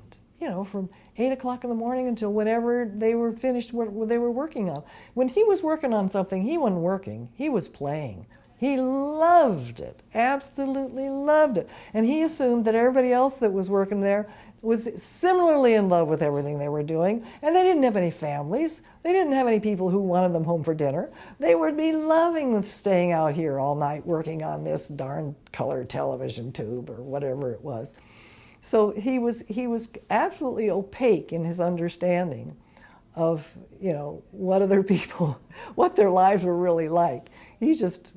from 8 o'clock in the morning until whenever they were finished what they were working on. When he was working on something, he wasn't working, he was playing. He loved it, absolutely loved it. And he assumed that everybody else that was working there was similarly in love with everything they were doing, and they didn't have any families. They didn't have any people who wanted them home for dinner. They would be loving staying out here all night working on this darn color television tube or whatever it was. So he was absolutely opaque in his understanding of, what other people, what their lives were really like. He just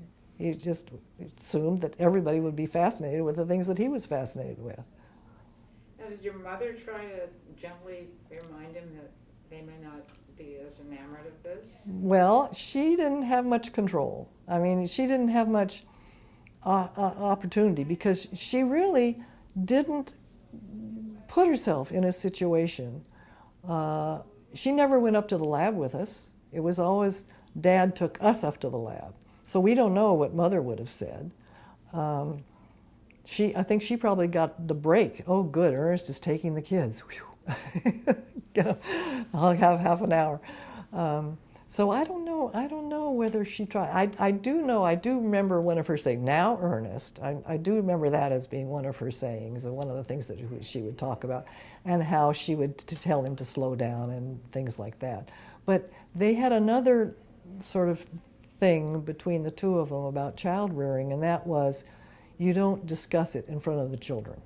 assumed that everybody would be fascinated with the things that he was fascinated with. Now, did your mother try to gently remind him that they may not be as enamored of this? Well, she didn't have much control. I mean, she didn't have much opportunity because she really didn't put herself in a situation. She never went up to the lab with us. It was always Dad took us up to the lab. So we don't know what Mother would have said. I think she probably got the break. Oh, good, Ernest is taking the kids. I'll have half an hour. So I don't know whether she tried. I do remember one of her saying, "Now, Ernest." I do remember that as being one of her sayings, and one of the things that she would talk about, and how she would tell him to slow down and things like that. But they had another sort of thing between the two of them about child rearing, and that was, you don't discuss it in front of the children.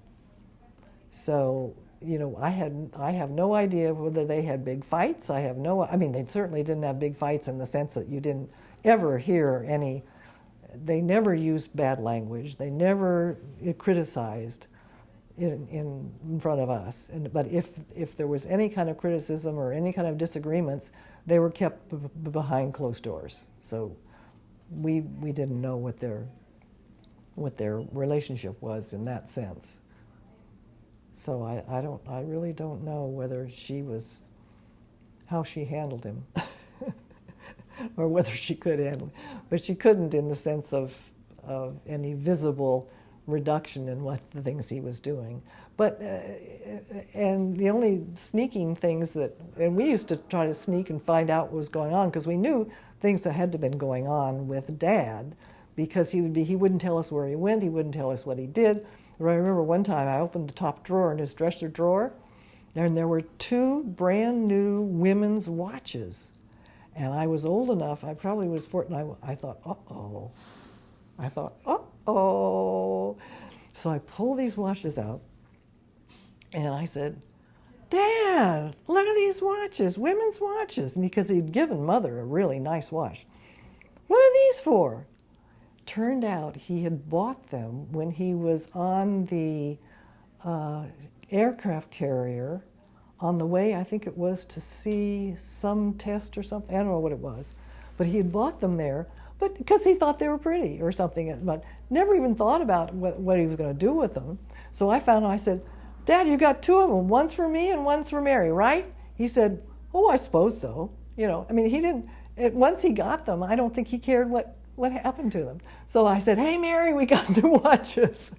So, I have no idea whether they had big fights. I mean, they certainly didn't have big fights in the sense that you didn't ever hear they never used bad language. They never criticized in front of us. But if there was any kind of criticism or any kind of disagreements, they were kept behind closed doors. So we didn't know what their relationship was in that sense. So I really don't know whether how she handled him, or whether she could handle him. But she couldn't in the sense of any visible reduction in what the things he was doing. But, and the only sneaking things and we used to try to sneak and find out what was going on, because we knew things that had to have been going on with Dad, because he wouldn't tell us where he went, he wouldn't tell us what he did. I remember one time I opened the top drawer in his dresser drawer, and there were 2 brand new women's watches. And I was old enough, I probably was 14, I thought, uh-oh. So I pulled these watches out, and I said, "Dad, look at these watches, women's watches." And because he'd given Mother a really nice watch. "What are these for?" Turned out he had bought them when he was on the aircraft carrier on the way, I think it was to see some test or something. I don't know what it was. But he had bought them there, but because he thought they were pretty or something, but never even thought about what he was going to do with them. So I said, "Dad, you got 2 of them. One's for me and one's for Mary, right?" He said, "Oh, I suppose so." I mean, he didn't, once he got them, I don't think he cared what happened to them. So I said, "Hey, Mary, we got 2 watches."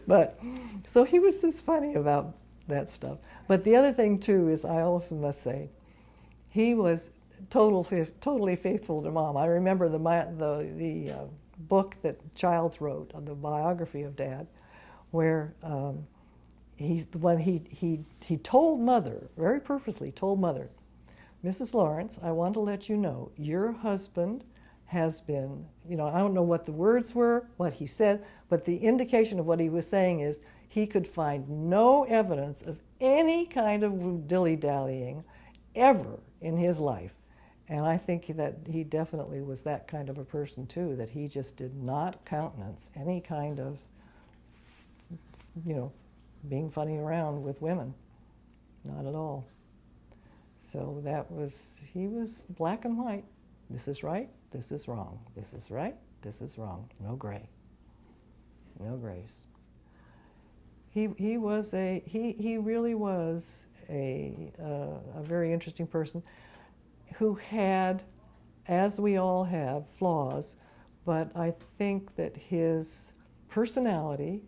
But, so he was just funny about that stuff. But the other thing, too, is I also must say, he was totally faithful to Mom. I remember the book that Childs wrote, on the biography of Dad, where he told Mother, very purposely told Mother, "Mrs. Lawrence, I want to let you know, your husband has been," I don't know what the words were, what he said, but the indication of what he was saying is he could find no evidence of any kind of dilly-dallying ever in his life. And I think that he definitely was that kind of a person too, that he just did not countenance any kind of, being funny around with women. Not at all. So he was black and white. This is right, this is wrong. This is right, this is wrong. No gray. No grays. He really was a very interesting person who had, as we all have, flaws, but I think that his personality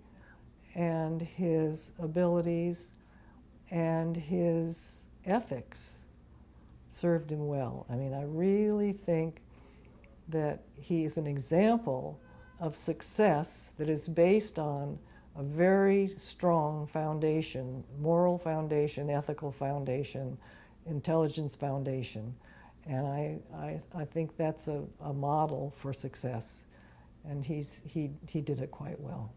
and his abilities and his ethics served him well. I mean, I really think that he is an example of success that is based on a very strong foundation, moral foundation, ethical foundation, intelligence foundation. And I think that's a model for success. And he did it quite well.